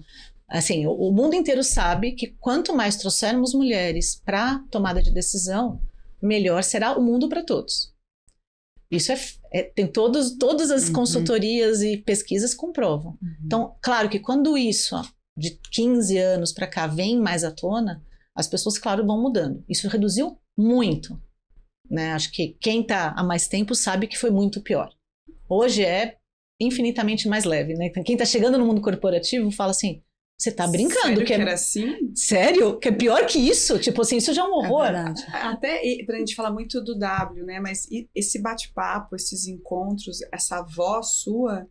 assim, o mundo inteiro sabe que quanto mais trouxermos mulheres para tomada de decisão, melhor será o mundo para todos. Isso tem todas as consultorias e pesquisas comprovam. Então, claro que quando isso, de 15 anos para cá, vem mais à tona, as pessoas, claro, vão mudando. Isso reduziu muito, né? Acho que quem está há mais tempo sabe que foi muito pior. Hoje é infinitamente mais leve, né? Quem está chegando no mundo corporativo fala assim, você tá brincando? Sério que era assim? Sério? Que é pior que isso? Tipo assim, isso já é um horror. Até pra gente falar muito do W, né? Mas esse bate-papo, esses encontros, essa voz sua,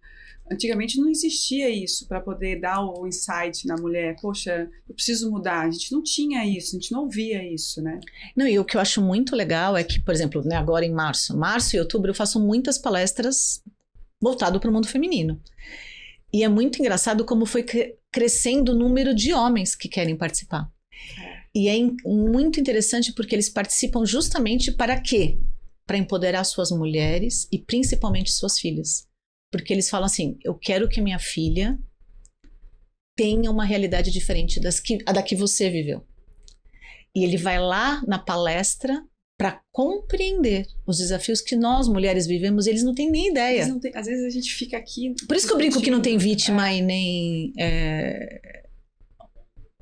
antigamente não existia isso para poder dar o insight na mulher. Poxa, eu preciso mudar. A gente não tinha isso, a gente não via isso, né? Não, e o que eu acho muito legal é que, por exemplo, né, agora em março e outubro, eu faço muitas palestras voltado para o mundo feminino. E é muito engraçado como foi crescendo o número de homens que querem participar. E é muito interessante porque eles participam justamente para quê? Para empoderar suas mulheres e principalmente suas filhas. Porque eles falam assim, eu quero que minha filha tenha uma realidade diferente da que você viveu. E ele vai lá na palestra para compreender os desafios que nós, mulheres, vivemos, e eles não têm nem ideia. Às vezes a gente fica aqui... Por isso que eu brinco que não tem vítima e nem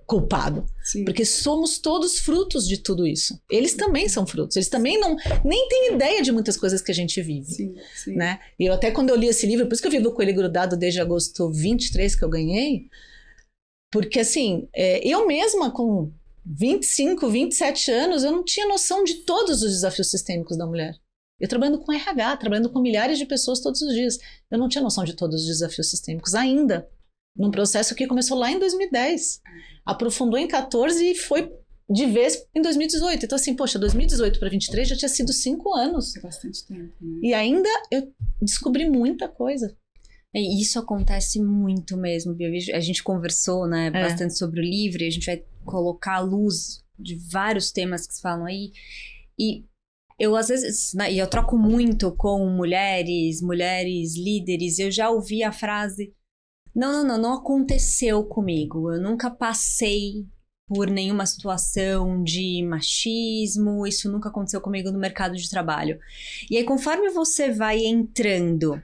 culpado. Sim. Porque somos todos frutos de tudo isso. Eles também são frutos. Eles também nem têm ideia de muitas coisas que a gente vive. Sim, sim. Né? E eu até quando eu li esse livro, por isso que eu vivo com ele grudado desde agosto 23 que eu ganhei, porque assim, eu mesma com 25, 27 anos, eu não tinha noção de todos os desafios sistêmicos da mulher. Eu trabalhando com RH, trabalhando com milhares de pessoas todos os dias. Eu não tinha noção de todos os desafios sistêmicos ainda. Num processo que começou lá em 2010. Aprofundou em 14 e foi de vez em 2018. Então assim, poxa, 2018 para 23 já tinha sido 5 anos. É bastante tempo, né? E ainda eu descobri muita coisa. E isso acontece muito mesmo, Bia. A gente conversou, né, bastante sobre o livro, e a gente vai colocar à luz de vários temas que se falam aí. E eu, às vezes, né, e eu troco muito com mulheres líderes, eu já ouvi a frase: não aconteceu comigo, eu nunca passei por nenhuma situação de machismo, isso nunca aconteceu comigo no mercado de trabalho. E aí, conforme você vai entrando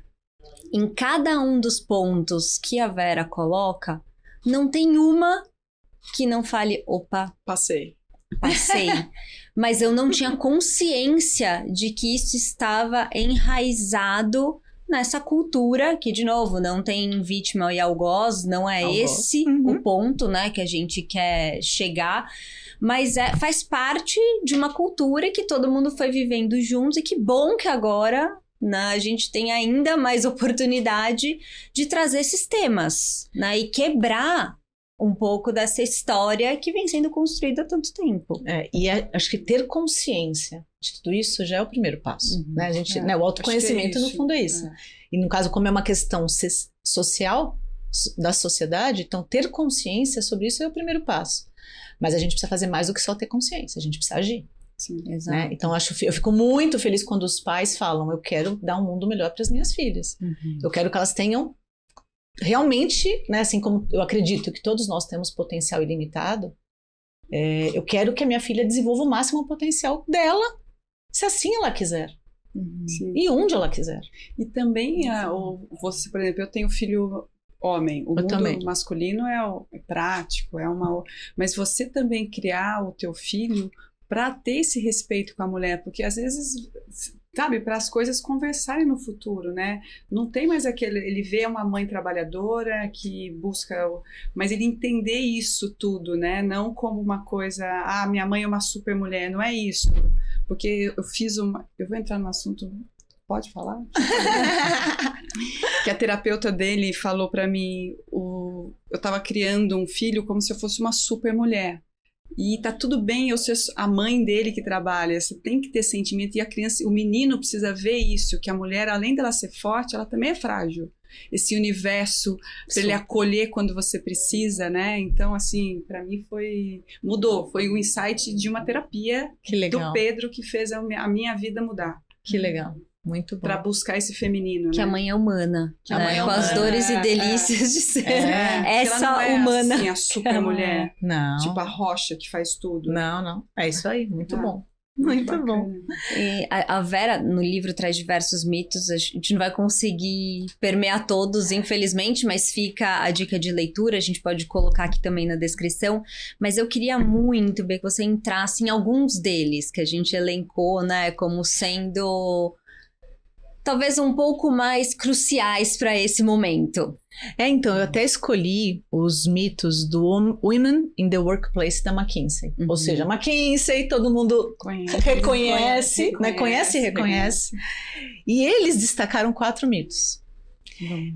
em cada um dos pontos que a Vera coloca, não tem uma que não fale, opa, passei. Mas eu não tinha consciência de que isso estava enraizado nessa cultura, que, de novo, não tem vítima e algoz, não é esse o ponto, né, que a gente quer chegar, mas faz parte de uma cultura que todo mundo foi vivendo juntos, e que bom que agora, né, a gente tem ainda mais oportunidade de trazer esses temas, né, e quebrar um pouco dessa história que vem sendo construída há tanto tempo. Acho que ter consciência de tudo isso já é o primeiro passo. Né? A gente, né, o autoconhecimento, no fundo, é isso. E no caso, como é uma questão social, da sociedade, então ter consciência sobre isso é o primeiro passo. Mas a gente precisa fazer mais do que só ter consciência, a gente precisa agir. Sim, exato. Né? Então eu fico muito feliz quando os pais falam: eu quero dar um mundo melhor para as minhas filhas. Eu quero que elas tenham realmente, né, assim como eu acredito que todos nós temos potencial ilimitado, eu quero que a minha filha desenvolva o máximo potencial dela, se assim ela quiser. E onde ela quiser. E também, você, por exemplo, eu tenho filho homem, o mundo também. masculino é prático, mas você também criar o teu filho para ter esse respeito com a mulher, porque às vezes, sabe, para as coisas conversarem no futuro, né? Não tem mais ele vê uma mãe trabalhadora que busca, mas ele entender isso tudo, né? Não como uma coisa, minha mãe é uma super mulher, não é isso. Porque eu vou entrar no assunto, pode falar? Que a terapeuta dele falou para mim, eu estava criando um filho como se eu fosse uma super mulher. E tá tudo bem eu ser a mãe dele que trabalha, você tem que ter sentimento, e a criança, o menino precisa ver isso, que a mulher, além dela ser forte, ela também é frágil. Esse universo, para ele acolher quando você precisa, né? Então, assim, para mim mudou, foi um insight de uma terapia do Pedro que fez a minha vida mudar. Que legal. Muito bom. Para buscar esse feminino, que né? a mãe é humana, que a mãe é com humana, as dores e delícias de ser essa ela não humana. Assim, a super mulher, não. Tipo a rocha que faz tudo. Não. É isso aí, muito bom. Muito bom. E a Vera, no livro, traz diversos mitos. A gente não vai conseguir permear todos, infelizmente, mas fica a dica de leitura. A gente pode colocar aqui também na descrição. Mas eu queria muito, Bê, que você entrasse em alguns deles que a gente elencou, né, como sendo talvez um pouco mais cruciais para esse momento. Então, eu até escolhi os mitos do Women in the Workplace da McKinsey. Ou seja, McKinsey, todo mundo reconhece, né? Conhece e reconhece. E eles destacaram 4 mitos.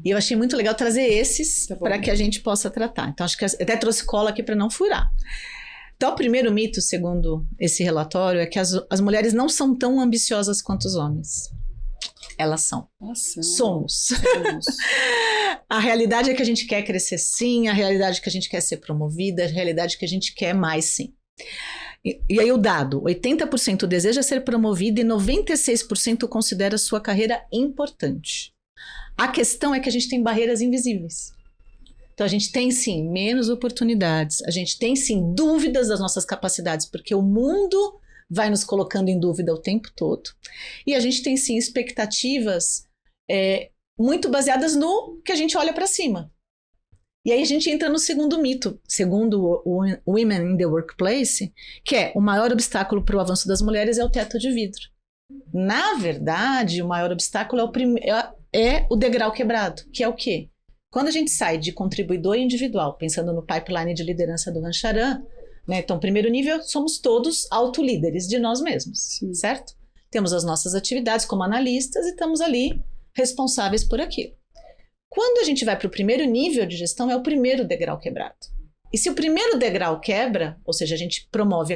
E eu achei muito legal trazer esses para que a gente possa tratar. Então, acho que até trouxe cola aqui para não furar. Então, o primeiro mito, segundo esse relatório, é que as mulheres não são tão ambiciosas quanto os homens. Elas são. Nossa, Somos. A realidade é que a gente quer crescer, sim. A realidade é que a gente quer ser promovida. A realidade é que a gente quer mais, sim. E aí o dado, 80% deseja ser promovida e 96% considera sua carreira importante. A questão é que a gente tem barreiras invisíveis. Então a gente tem sim menos oportunidades, a gente tem sim dúvidas das nossas capacidades, porque o mundo vai nos colocando em dúvida o tempo todo. E a gente tem sim expectativas muito baseadas no que a gente olha para cima. E aí a gente entra no segundo mito, segundo o Women in the Workplace, que é o maior obstáculo para o avanço das mulheres é o teto de vidro. Na verdade, o maior obstáculo é o degrau quebrado, que é o quê? Quando a gente sai de contribuidor individual, pensando no pipeline de liderança do Rancharan, né? Então, primeiro nível, somos todos autolíderes de nós mesmos, sim, certo? Temos as nossas atividades como analistas e estamos ali responsáveis por aquilo. Quando a gente vai para o primeiro nível de gestão, é o primeiro degrau quebrado. E se o primeiro degrau quebra, ou seja, a gente promove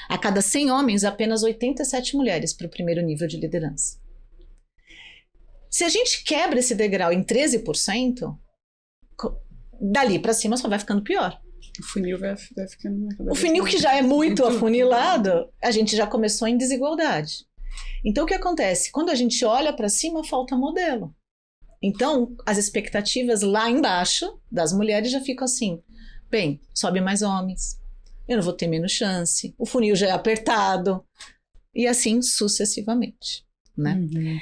a cada 100 homens apenas 87 mulheres para o primeiro nível de liderança. Se a gente quebra esse degrau em 13%, dali para cima só vai ficando pior. O funil vai ficando... O funil que já é muito afunilado, a gente já começou em desigualdade. Então, o que acontece? Quando a gente olha para cima, falta modelo. Então, as expectativas lá embaixo das mulheres já ficam assim, bem, sobe mais homens, eu não vou ter menos chance, o funil já é apertado, e assim sucessivamente, né? Uhum.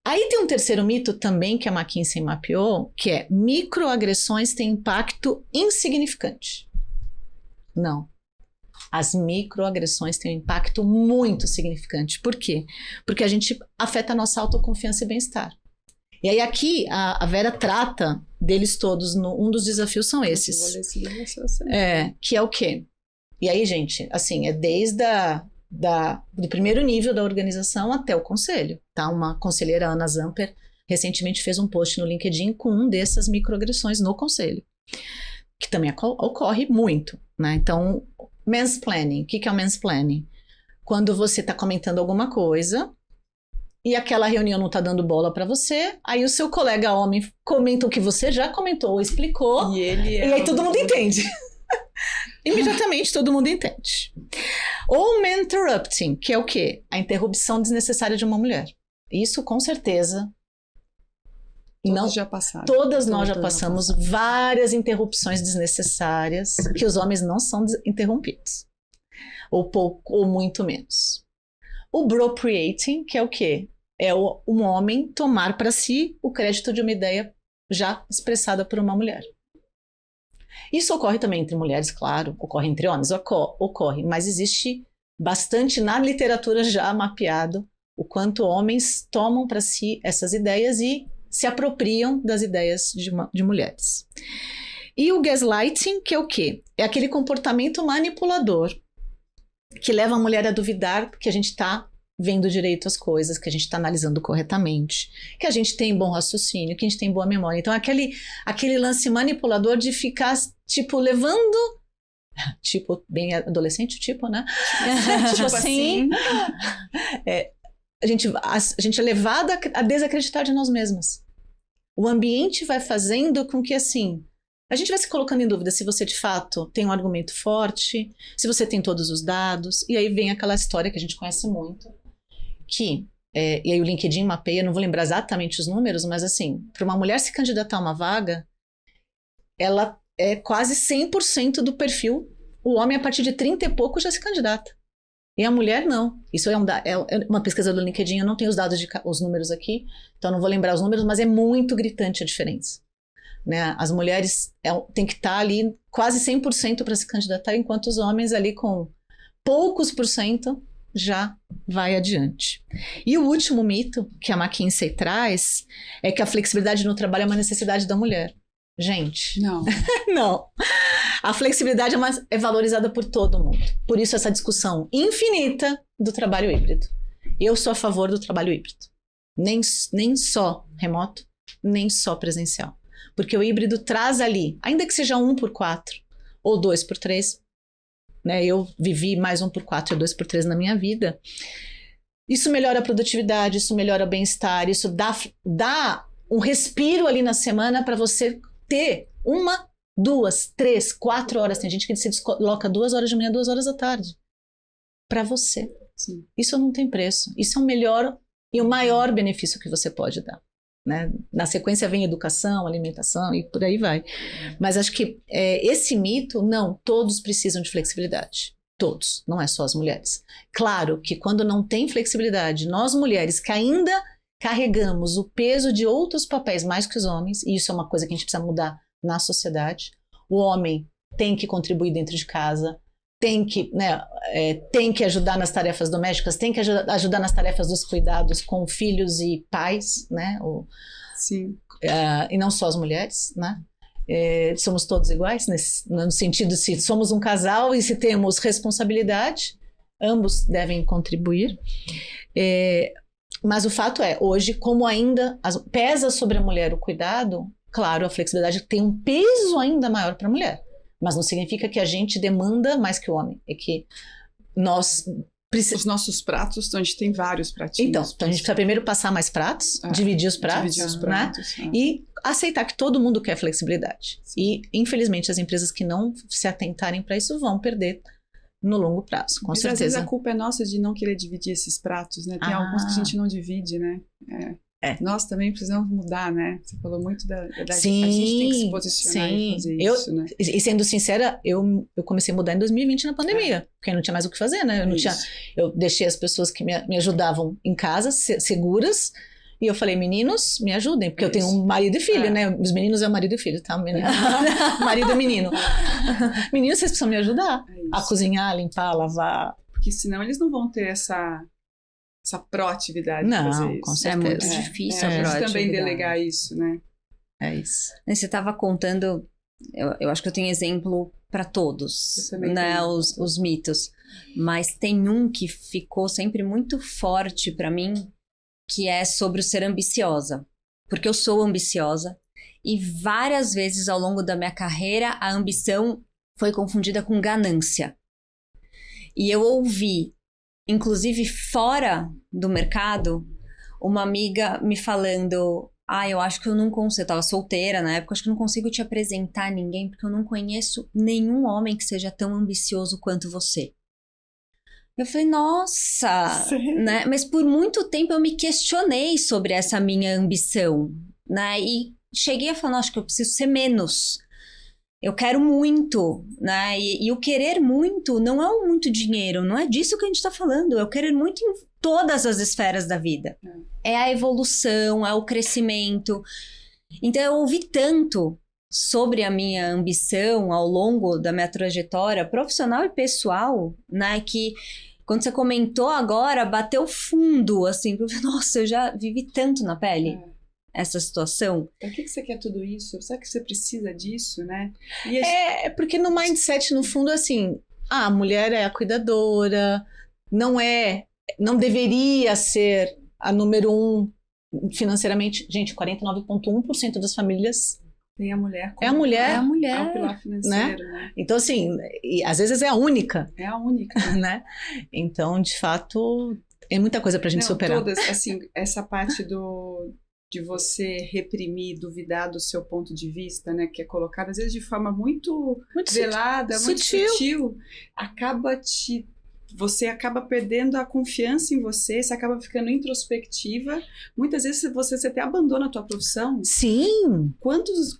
Aí tem um terceiro mito também que a McKinsey mapeou, que é microagressões têm impacto insignificante. Não. As microagressões têm um impacto muito significante. Por quê? Porque a gente afeta a nossa autoconfiança e bem-estar. E aí aqui a Vera trata deles todos, um dos desafios são esses. Eu vou ler esse livro, que é o quê? E aí, gente, assim, é desde do primeiro nível da organização até o conselho, tá? Uma conselheira, Ana Zamper, recentemente fez um post no LinkedIn com um dessas microagressões no conselho, que também ocorre muito, né? Então, mansplaining, o que é o mansplaining? Quando você está comentando alguma coisa e aquela reunião não está dando bola para você, aí o seu colega homem comenta o que você já comentou ou explicou, e aí todo mundo entende. Imediatamente todo mundo entende. Ou interrupting, que é o quê? A interrupção desnecessária de uma mulher. Isso com certeza. Todas nós já passamos várias interrupções desnecessárias que os homens não são interrompidos. Ou pouco, ou muito menos. O bropriating, que é o quê? É um homem tomar para si o crédito de uma ideia já expressada por uma mulher. Isso ocorre também entre mulheres, claro, ocorre entre homens, ocorre, mas existe bastante na literatura já mapeado o quanto homens tomam para si essas ideias e se apropriam das ideias de mulheres. E o gaslighting, que é o quê? É aquele comportamento manipulador que leva a mulher a duvidar que a gente está vendo direito as coisas, que a gente está analisando corretamente, que a gente tem bom raciocínio, que a gente tem boa memória. Então, aquele lance manipulador de ficar, tipo, levando... Tipo, bem adolescente, tipo, né? Tipo assim... A gente é levada a desacreditar de nós mesmas. O ambiente vai fazendo com que, assim... A gente vai se colocando em dúvida se você, de fato, tem um argumento forte, se você tem todos os dados, e aí vem aquela história que a gente conhece muito, que, e aí o LinkedIn mapeia, não vou lembrar exatamente os números, mas assim, para uma mulher se candidatar a uma vaga, ela é quase 100% do perfil, o homem a partir de 30 e pouco já se candidata. E a mulher não. Isso é uma pesquisa do LinkedIn, eu não tenho os números aqui, então não vou lembrar os números, mas é muito gritante a diferença. Né? As mulheres têm que estar ali quase 100% para se candidatar, enquanto os homens ali com poucos por cento já vai adiante. E o último mito que a McKinsey traz é que a flexibilidade no trabalho é uma necessidade da mulher. Gente, não. Não. A flexibilidade é valorizada por todo mundo. Por isso essa discussão infinita do trabalho híbrido. Eu sou a favor do trabalho híbrido. Nem só remoto, nem só presencial. Porque o híbrido traz ali, ainda que seja 1/4 ou 2/3, né? Eu vivi mais 1/4 e 2/3 na minha vida. Isso melhora a produtividade, isso melhora o bem-estar, isso dá um respiro ali na semana para você ter 1, 2, 3, 4 horas. Tem gente que se desloca 2 horas de manhã, 2 horas da tarde. Para você. Sim. Isso não tem preço. Isso é o melhor e o maior benefício que você pode dar. né? Na sequência vem educação, alimentação e por aí vai. Mas acho que esse mito, não, todos precisam de flexibilidade. Todos, não é só as mulheres. Claro que quando não tem flexibilidade, nós mulheres que ainda carregamos o peso de outros papéis mais que os homens, e isso é uma coisa que a gente precisa mudar na sociedade. O homem tem que contribuir dentro de casa, tem que ajudar nas tarefas domésticas, tem que ajudar nas tarefas dos cuidados com filhos e pais, né? Sim. E não só as mulheres, né? Somos todos iguais, no sentido se somos um casal e se temos responsabilidade, ambos devem contribuir. Mas o fato é, hoje, como ainda pesa sobre a mulher o cuidado, claro, a flexibilidade tem um peso ainda maior para a mulher. Mas não significa que a gente demanda mais que o homem. É que nós Os nossos pratos, então a gente tem vários pratinhos. Então a gente precisa primeiro passar mais pratos, dividir os pratos, né? E aceitar que todo mundo quer flexibilidade. Sim. E, infelizmente, as empresas que não se atentarem para isso vão perder no longo prazo, com certeza. Às vezes a culpa é nossa de não querer dividir esses pratos, né? Tem alguns que a gente não divide, né? Nós também precisamos mudar, né? Você falou muito sim, a gente tem que se posicionar e fazer isso, né? E sendo sincera, eu comecei a mudar em 2020 na pandemia, porque eu não tinha mais o que fazer, né? Eu deixei as pessoas que me ajudavam em casa, seguras, e eu falei, meninos, me ajudem, porque eu tenho um marido e filho, né? Os meninos é o marido e filho, tá? Marido e menino. Meninos, vocês precisam me ajudar a cozinhar, a limpar, a lavar. Porque senão eles não vão ter essa proatividade de fazer isso. Com certeza. É muito difícil a gente proatividade. também delegar isso, né? É isso. Você estava contando, eu acho que eu tenho exemplo para todos, né? Os mitos. Mas tem um que ficou sempre muito forte para mim, que é sobre o ser ambiciosa. Porque eu sou ambiciosa e várias vezes ao longo da minha carreira a ambição foi confundida com ganância. E eu ouvi, inclusive fora do mercado, uma amiga me falando, eu acho que eu não consigo, eu estava solteira na época, acho que eu não consigo te apresentar a ninguém, porque eu não conheço nenhum homem que seja tão ambicioso quanto você. Eu falei, nossa, né? Mas por muito tempo eu me questionei sobre essa minha ambição, né? E cheguei a falar, acho que eu preciso ser menos. Eu quero muito, né? E o querer muito não é o muito dinheiro, não é disso que a gente está falando. É o querer muito em todas as esferas da vida. É a evolução, é o crescimento. Então eu ouvi tanto sobre a minha ambição ao longo da minha trajetória profissional e pessoal, né? Que quando você comentou agora, bateu fundo, assim. Nossa, eu já vivi tanto na pele. Essa situação. Por que você quer tudo isso? Será que você precisa disso, né? Porque no mindset, no fundo, assim, a mulher é a cuidadora, não deveria ser a número 1 financeiramente. Gente, 49,1% das famílias tem a mulher. É a mulher. É o pilar financeiro, né? Então, assim, às vezes é a única. É a única. Né? Então, de fato, é muita coisa pra gente superar. Todas, assim, essa parte de você reprimir, duvidar do seu ponto de vista, né, que é colocado às vezes de forma muito velada, muito sutil, você acaba perdendo a confiança em você acaba ficando introspectiva, muitas vezes você até abandona a tua profissão. Sim!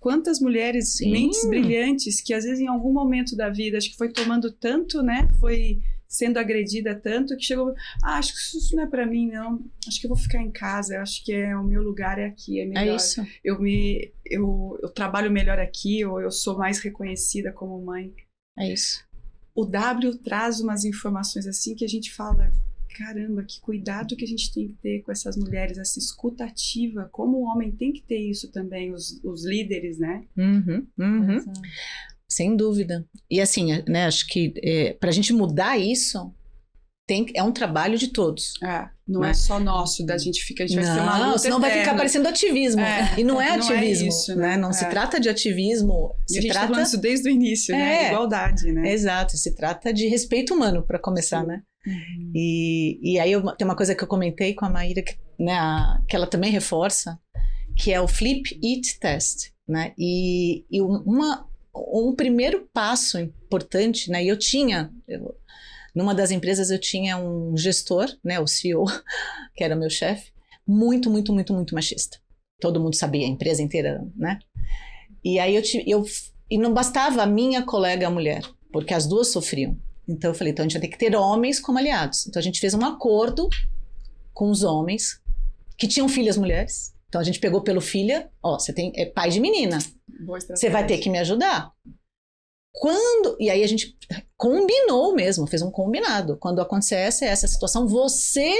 Quantas mulheres, mentes brilhantes, que às vezes em algum momento da vida, acho que foi tomando tanto, né, foi sendo agredida tanto, que chegou, acho que isso não é pra mim, não, acho que eu vou ficar em casa, acho que o meu lugar é aqui, é melhor. É isso. Eu trabalho melhor aqui, ou eu sou mais reconhecida como mãe. É isso. O W traz umas informações assim que a gente fala, caramba, que cuidado que a gente tem que ter com essas mulheres, essa escuta ativa, como o homem tem que ter isso também, os líderes, né? Sem dúvida. E assim, né, acho que para a gente mudar isso, é um trabalho de todos. Não é só nosso, a gente vai ser uma luta senão vai ficar parecendo ativismo. E não é ativismo. É isso, né? Não se trata de ativismo. E a gente está falando isso desde o início, né? Igualdade, né? Exato, se trata de respeito humano, para começar, né? E aí tem uma coisa que eu comentei com a Maíra, que ela também reforça, que é o Flip It Test, né? E um primeiro passo importante, né? E numa das empresas eu tinha um gestor, né? O CEO, que era meu chefe, muito, muito, muito, muito machista. todo mundo sabia, a empresa inteira, né? E aí e não bastava a minha colega mulher, porque as duas sofriam. Então eu falei, então a gente vai ter que ter homens como aliados. Então a gente fez um acordo com os homens que tinham filhas mulheres. Então a gente pegou pelo filha, você é pai de menina, você vai ter que me ajudar. E aí a gente combinou mesmo, fez um combinado. Quando acontecer essa situação, você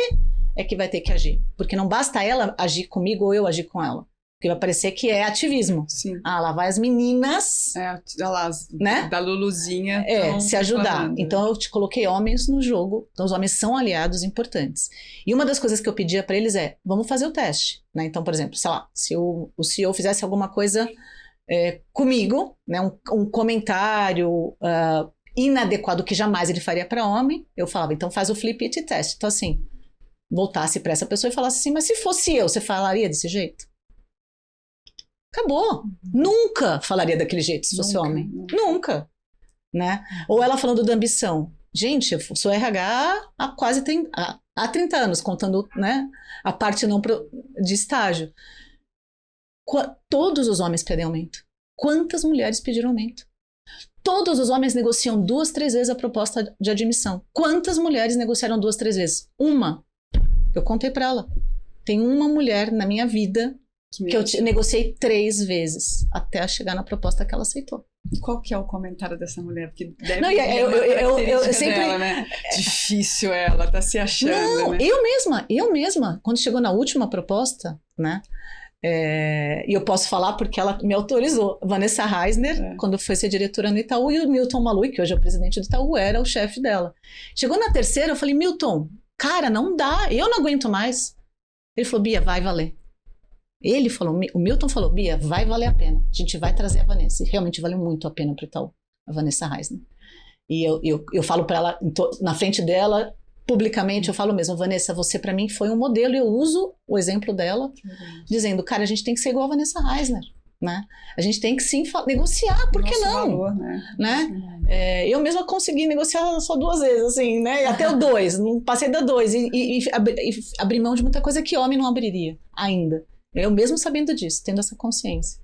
é que vai ter que agir. Porque não basta ela agir comigo ou eu agir com ela. Porque vai parecer que é ativismo. Sim. Lá vai as meninas, olha lá, né? Da Luluzinha. Se ajudar. Falando. Então eu te coloquei homens no jogo. Então os homens são aliados importantes. E uma das coisas que eu pedia para eles vamos fazer o teste. Né? Então, por exemplo, sei lá, se o CEO fizesse alguma coisa comigo, né? um comentário inadequado que jamais ele faria para homem, eu falava, então faz o flip it test. Então assim, voltasse para essa pessoa e falasse assim, mas se fosse eu, você falaria desse jeito? Acabou. Nunca falaria daquele jeito se fosse homem. Nunca. Né? Ou ela falando da ambição. Gente, eu sou RH há 30 anos, contando, né, a parte não de estágio. Todos os homens pedem aumento. Quantas mulheres pediram aumento? Todos os homens negociam 2, 3 vezes a proposta de admissão. Quantas mulheres negociaram 2, 3 vezes? Uma. Eu contei para ela. Tem uma mulher na minha vida que eu negociei 3 vezes até chegar na proposta que ela aceitou. E qual que é o comentário dessa mulher? Porque deve não, eu sempre... dela, né? Difícil ela, tá se achando, não, né? Eu mesma, quando chegou na última proposta, né? E eu posso falar porque ela me autorizou. Vanessa Reisner, quando foi ser diretora no Itaú, e o Milton Malui, que hoje é o presidente do Itaú, era o chefe dela. Chegou na terceira, eu falei, Milton, cara, não dá, eu não aguento mais. Ele falou, Bia, vai valer. O Milton falou, Bia, vai valer a pena. A gente vai trazer a Vanessa. E realmente valeu muito a pena para o Itaú, a Vanessa Reisner. E eu falo para ela, na frente dela, publicamente, eu falo mesmo, Vanessa, você para mim foi um modelo. E eu uso o exemplo dela, dizendo, cara, a gente tem que ser igual a Vanessa Reisner. Né? A gente tem que sim negociar, por que não? Valor, né? Eu mesma consegui negociar só 2 vezes, assim, né? Até o 2, não passei da 2. E abri mão de muita coisa que homem não abriria ainda. Eu mesmo sabendo disso, tendo essa consciência.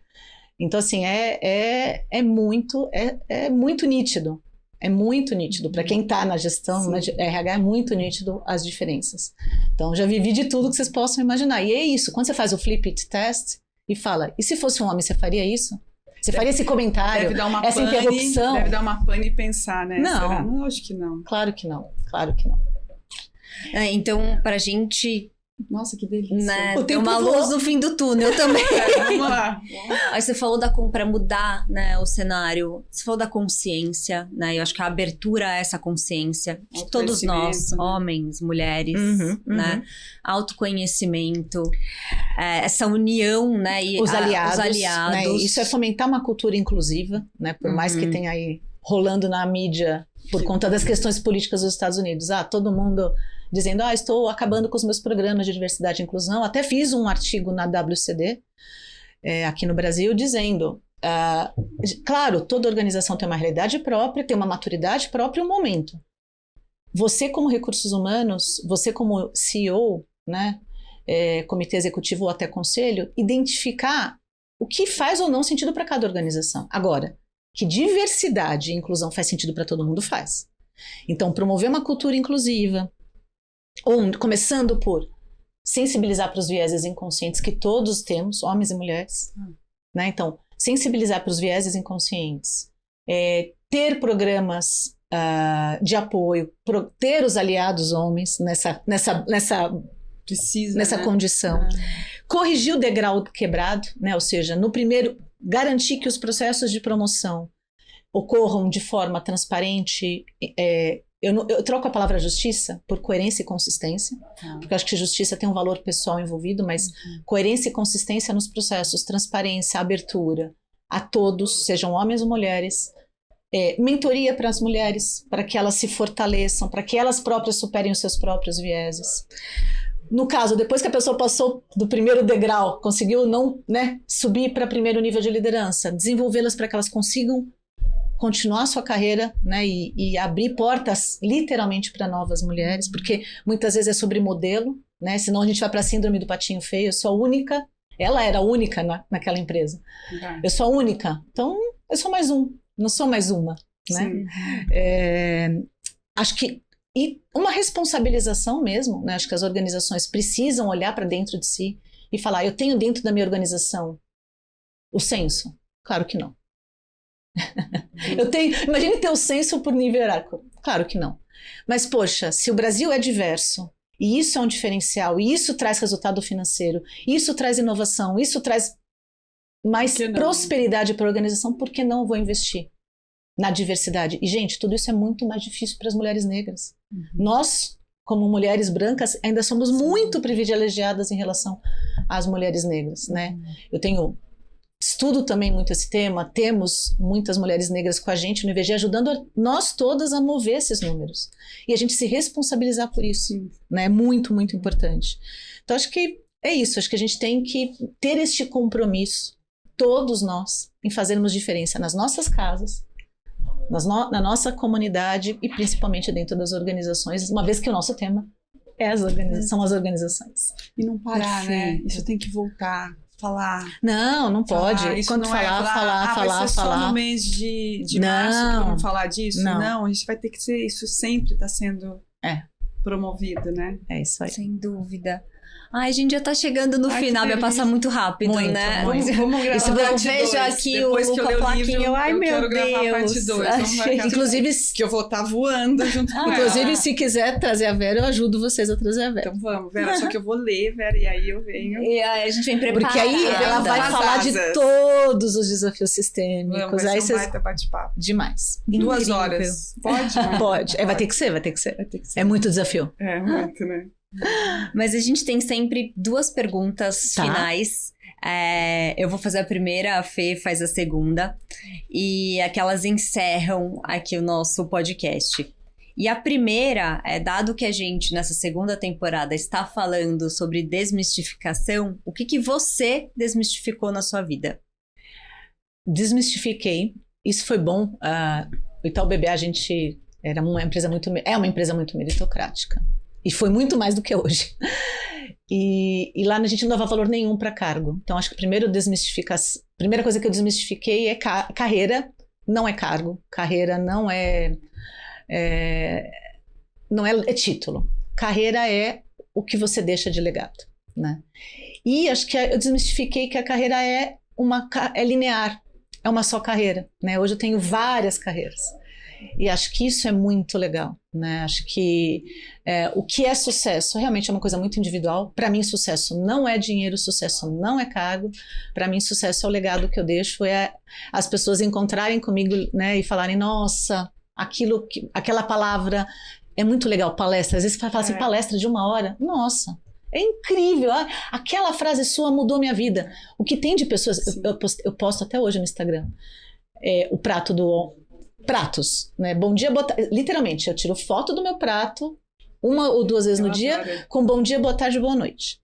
Então, assim, é muito nítido. É muito nítido. Para quem está na gestão, na RH, é muito nítido as diferenças. Então, já vivi de tudo que vocês possam imaginar. E é isso, quando você faz o flip it test e fala, e se fosse um homem, você faria isso? Você faria esse comentário, deve dar uma essa interrupção? Deve dar uma pane e pensar, né? Não. Será? Não, acho que não. Claro que não, claro que não. Então, pra gente... Nossa, que delícia. Né? Tem uma luz no fim do túnel também. Vamos lá. Aí você falou para mudar, né, o cenário, você falou da consciência, né? Eu acho que a abertura a essa consciência de todos nós, né? Homens, mulheres, né? Autoconhecimento, essa união, né? E os aliados. Né? Isso é fomentar uma cultura inclusiva, né? Por mais que tenha aí rolando na mídia por conta das questões políticas dos Estados Unidos. Todo mundo dizendo, estou acabando com os meus programas de diversidade e inclusão. Até fiz um artigo na WCD, aqui no Brasil, dizendo, claro, toda organização tem uma realidade própria, tem uma maturidade própria e um momento. Você como recursos humanos, você como CEO, né, comitê executivo ou até conselho, identificar o que faz ou não sentido para cada organização. Agora, que diversidade e inclusão faz sentido para todo mundo, faz. Então, promover uma cultura inclusiva, começando por sensibilizar para os vieses inconscientes que todos temos, homens e mulheres. Né? Então, sensibilizar para os vieses inconscientes, ter programas de apoio, ter os aliados homens nessa condição. Corrigir o degrau quebrado, né? Ou seja, no primeiro, garantir que os processos de promoção ocorram de forma transparente. Eu troco a palavra justiça por coerência e consistência, porque eu acho que justiça tem um valor pessoal envolvido, mas coerência e consistência nos processos, transparência, abertura a todos, sejam homens ou mulheres, mentoria para as mulheres, para que elas se fortaleçam, para que elas próprias superem os seus próprios vieses. No caso, depois que a pessoa passou do primeiro degrau, conseguiu não, né, subir para primeiro nível de liderança, desenvolvê-las para que elas consigam continuar sua carreira, né, e abrir portas literalmente para novas mulheres, porque muitas vezes é sobre modelo, né, senão a gente vai para a síndrome do patinho feio. Eu sou a única Ela era única naquela empresa. Eu sou a única. Então, eu sou mais um. Não sou mais uma, né? Acho que... E uma responsabilização mesmo, né? Acho que as organizações precisam olhar para dentro de si e falar, eu tenho dentro da minha organização o censo? Claro que não. Imagine ter o censo por nível hierárquico. Claro que não. Mas, poxa, se o Brasil é diverso, e isso é um diferencial, e isso traz resultado financeiro, isso traz inovação, isso traz mais prosperidade para a organização, por que não vou investir na diversidade? E, gente, tudo isso é muito mais difícil para as mulheres negras. Nós, como mulheres brancas, ainda somos muito privilegiadas em relação às mulheres negras, né? Eu estudo também muito esse tema, temos muitas mulheres negras com a gente no IVG, ajudando nós todas a mover esses números. E a gente se responsabilizar por isso, né? É muito, muito importante. Então, acho que é isso, acho que a gente tem que ter este compromisso, todos nós, em fazermos diferença nas nossas casas, na nossa comunidade e principalmente dentro das organizações, uma vez que o nosso tema são as organizações. E não parar, né? Isso tem que voltar, falar. Não pode. Quando não falar. Vai ser só no mês de março que vamos falar disso? Não, a gente vai ter que ser, isso sempre está sendo promovido, né? É isso aí. Sem dúvida. Ai, a gente já tá chegando no final, vai passar muito rápido, muito, né? Muito. Vamos gravar eu vejo aqui o plaquinho, ai meu Deus. Inclusive, que eu vou estar voando junto com ela. Inclusive, se quiser trazer a Vera, eu ajudo vocês a trazer a Vera. Então vamos, Vera, só que eu vou ler, Vera, e aí eu venho. E aí a gente vem preparada. Porque aí ela vai falar de todos os desafios sistêmicos. Vai ser um baita bate-papo. Demais. 2 horas. Pode? Pode. Vai ter que ser. É muito desafio. É, muito, né? Mas a gente tem sempre 2 perguntas finais. Eu vou fazer a primeira, a Fê faz a segunda. E aquelas encerram aqui o nosso podcast. E a primeira é, dado que a gente, nessa segunda temporada, está falando sobre desmistificação, o que você desmistificou na sua vida? Desmistifiquei. Isso foi bom. O Itaú BBA, é uma empresa muito meritocrática. E foi muito mais do que hoje. E lá a gente não dava valor nenhum para cargo. Então, acho que a primeira coisa que eu desmistifiquei é carreira não é cargo. Carreira não é título. Carreira é o que você deixa de legado, né? E acho que eu desmistifiquei que a carreira é linear. É uma só carreira, né? Hoje eu tenho várias carreiras. E acho que isso é muito legal, né? Acho que o que é sucesso realmente é uma coisa muito individual. Para mim, sucesso não é dinheiro, sucesso não é cargo. Para mim, sucesso é o legado que eu deixo, é as pessoas encontrarem comigo, né, e falarem, nossa, aquela palavra é muito legal, palestra. Às vezes você fala assim, palestra de 1 hora, nossa, é incrível, aquela frase sua mudou minha vida. O que tem de pessoas, eu posto até hoje no Instagram, o pratos, né? Bom dia, boa tarde. Literalmente, eu tiro foto do meu prato 1 ou 2 vezes no dia com bom dia, boa tarde, boa noite.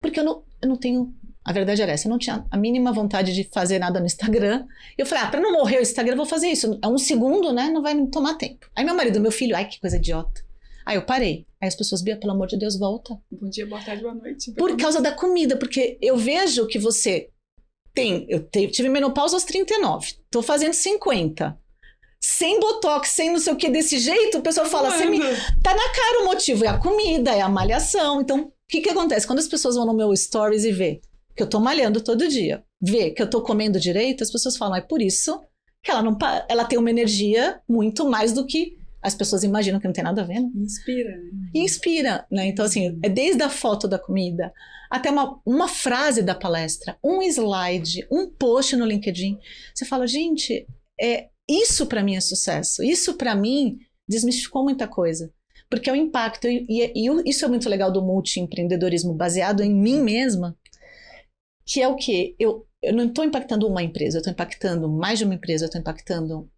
Porque eu não tenho... A verdade era essa, eu não tinha a mínima vontade de fazer nada no Instagram. Eu falei, para não morrer o Instagram, eu vou fazer isso. É 1 segundo, né? Não vai me tomar tempo. Aí meu filho, ai, que coisa idiota. Aí eu parei. Aí as pessoas, Bia, pelo amor de Deus, volta. Bom dia, boa tarde, boa noite. Por causa da comida, porque eu vejo que você tive menopausa aos 39, tô fazendo 50. Sem botox, sem não sei o que, desse jeito, o pessoal fala, tá na cara o motivo, é a comida, é a malhação. Então, o que acontece? Quando as pessoas vão no meu stories e vê que eu tô malhando todo dia, vê que eu tô comendo direito, as pessoas falam, é por isso que ela tem uma energia muito mais do que as pessoas imaginam, que não tem nada a ver, né? Inspira, né? Então, assim, é desde a foto da comida até uma frase da palestra, um slide, um post no LinkedIn. Você fala, gente, isso para mim é sucesso. Isso para mim desmistificou muita coisa. Porque é o impacto. E isso é muito legal do multi-empreendedorismo baseado em mim mesma, que é o quê? Eu não estou impactando uma empresa, eu estou impactando mais de uma empresa, eu estou impactando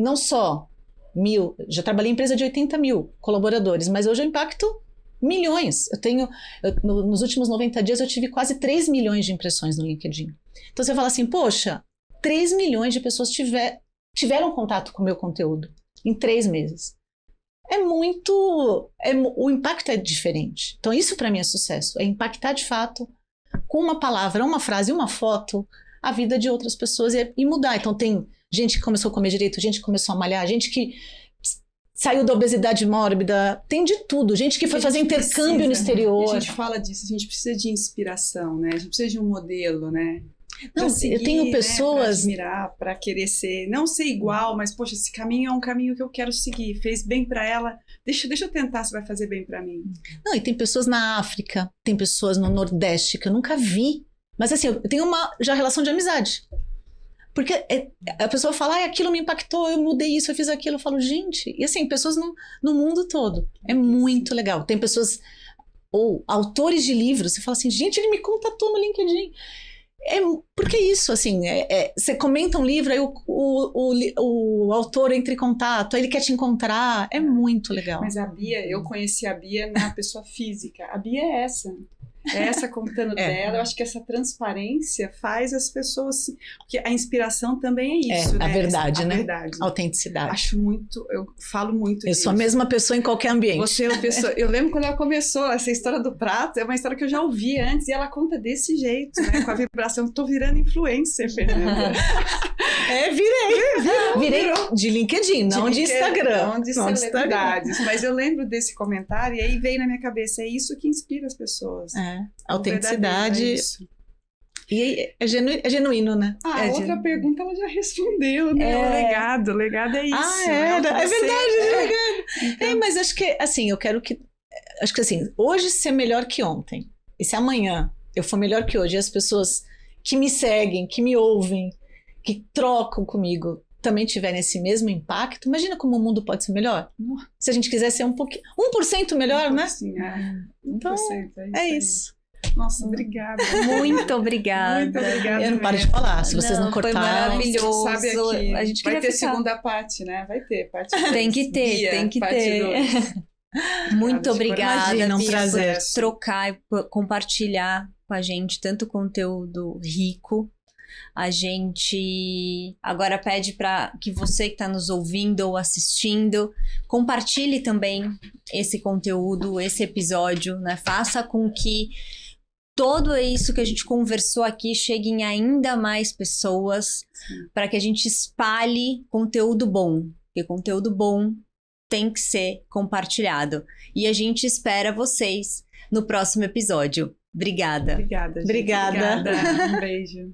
não só 1.000, já trabalhei em empresa de 80 mil colaboradores, mas hoje eu impacto milhões. Nos últimos 90 dias eu tive quase 3 milhões de impressões no LinkedIn. Então você fala assim, poxa, 3 milhões de pessoas tiveram contato com o meu conteúdo em 3 meses. O impacto é diferente. Então isso para mim é sucesso, é impactar de fato com uma palavra, uma frase, uma foto, a vida de outras pessoas e mudar. Então tem gente que começou a comer direito, gente que começou a malhar, gente que saiu da obesidade mórbida, tem de tudo. Gente que foi fazer intercâmbio no exterior. A gente fala disso, a gente precisa de inspiração, né? A gente precisa de um modelo, né? Não, seguir, eu tenho pessoas... Para admirar, para querer ser, não ser igual, mas poxa, esse caminho é um caminho que eu quero seguir. Fez bem para ela, deixa eu tentar se vai fazer bem para mim. Não, e tem pessoas na África, tem pessoas no Nordeste que eu nunca vi. Mas assim, eu tenho uma já relação de amizade. Porque a pessoa fala, aquilo me impactou, eu mudei isso, eu fiz aquilo. Eu falo, gente... E assim, pessoas no mundo todo. É muito legal. Tem pessoas, ou autores de livros, você fala assim, gente, ele me contatou no LinkedIn. Porque é isso, assim, você comenta um livro, aí o autor entra em contato, aí ele quer te encontrar. É muito legal. Mas a Bia, eu conheci a Bia na pessoa física. A Bia é essa contando dela. Eu acho que essa transparência faz as pessoas... Porque a inspiração também é isso, né? A verdade, né? Verdade. A autenticidade. Acho muito... Eu falo muito disso. Eu sou a mesma pessoa em qualquer ambiente. Você é uma pessoa... Eu lembro quando ela começou, essa história do prato, é uma história que eu já ouvi antes, e ela conta desse jeito, né? Com a vibração. Tô virando influencer, Fernanda. Virei de LinkedIn, não de Instagram. Não de celebridades. Mas eu lembro desse comentário, e aí veio na minha cabeça, é isso que inspira as pessoas. Autenticidade. E é genuíno, né? Outra pergunta ela já respondeu, né? O legado. O legado é isso. É verdade, legado. Então... mas acho que, assim, acho que assim, hoje ser melhor que ontem. E se amanhã eu for melhor que hoje, e as pessoas que me seguem, que me ouvem, que trocam comigo, também tiverem esse mesmo impacto, imagina como o mundo pode ser melhor. Se a gente quiser ser 1% melhor, né? Então, é isso. Nossa, obrigada. Muito obrigada. Muito obrigada. Eu não paro de falar, se vocês não cortarem. Foi maravilhoso. Sabe aqui, a gente vai ter ficar. segunda parte, né? Vai ter parte 2. Tem que ter, tem que ter. Muito obrigada, Imagina, um prazer. Trocar e compartilhar com a gente tanto conteúdo rico. A gente agora pede para que você que está nos ouvindo ou assistindo, compartilhe também esse conteúdo, esse episódio, né? Faça com que tudo isso que a gente conversou aqui chegue em ainda mais pessoas, para que a gente espalhe conteúdo bom, porque conteúdo bom tem que ser compartilhado. E a gente espera vocês no próximo episódio. Obrigada. Obrigada, gente. Obrigada. Um beijo.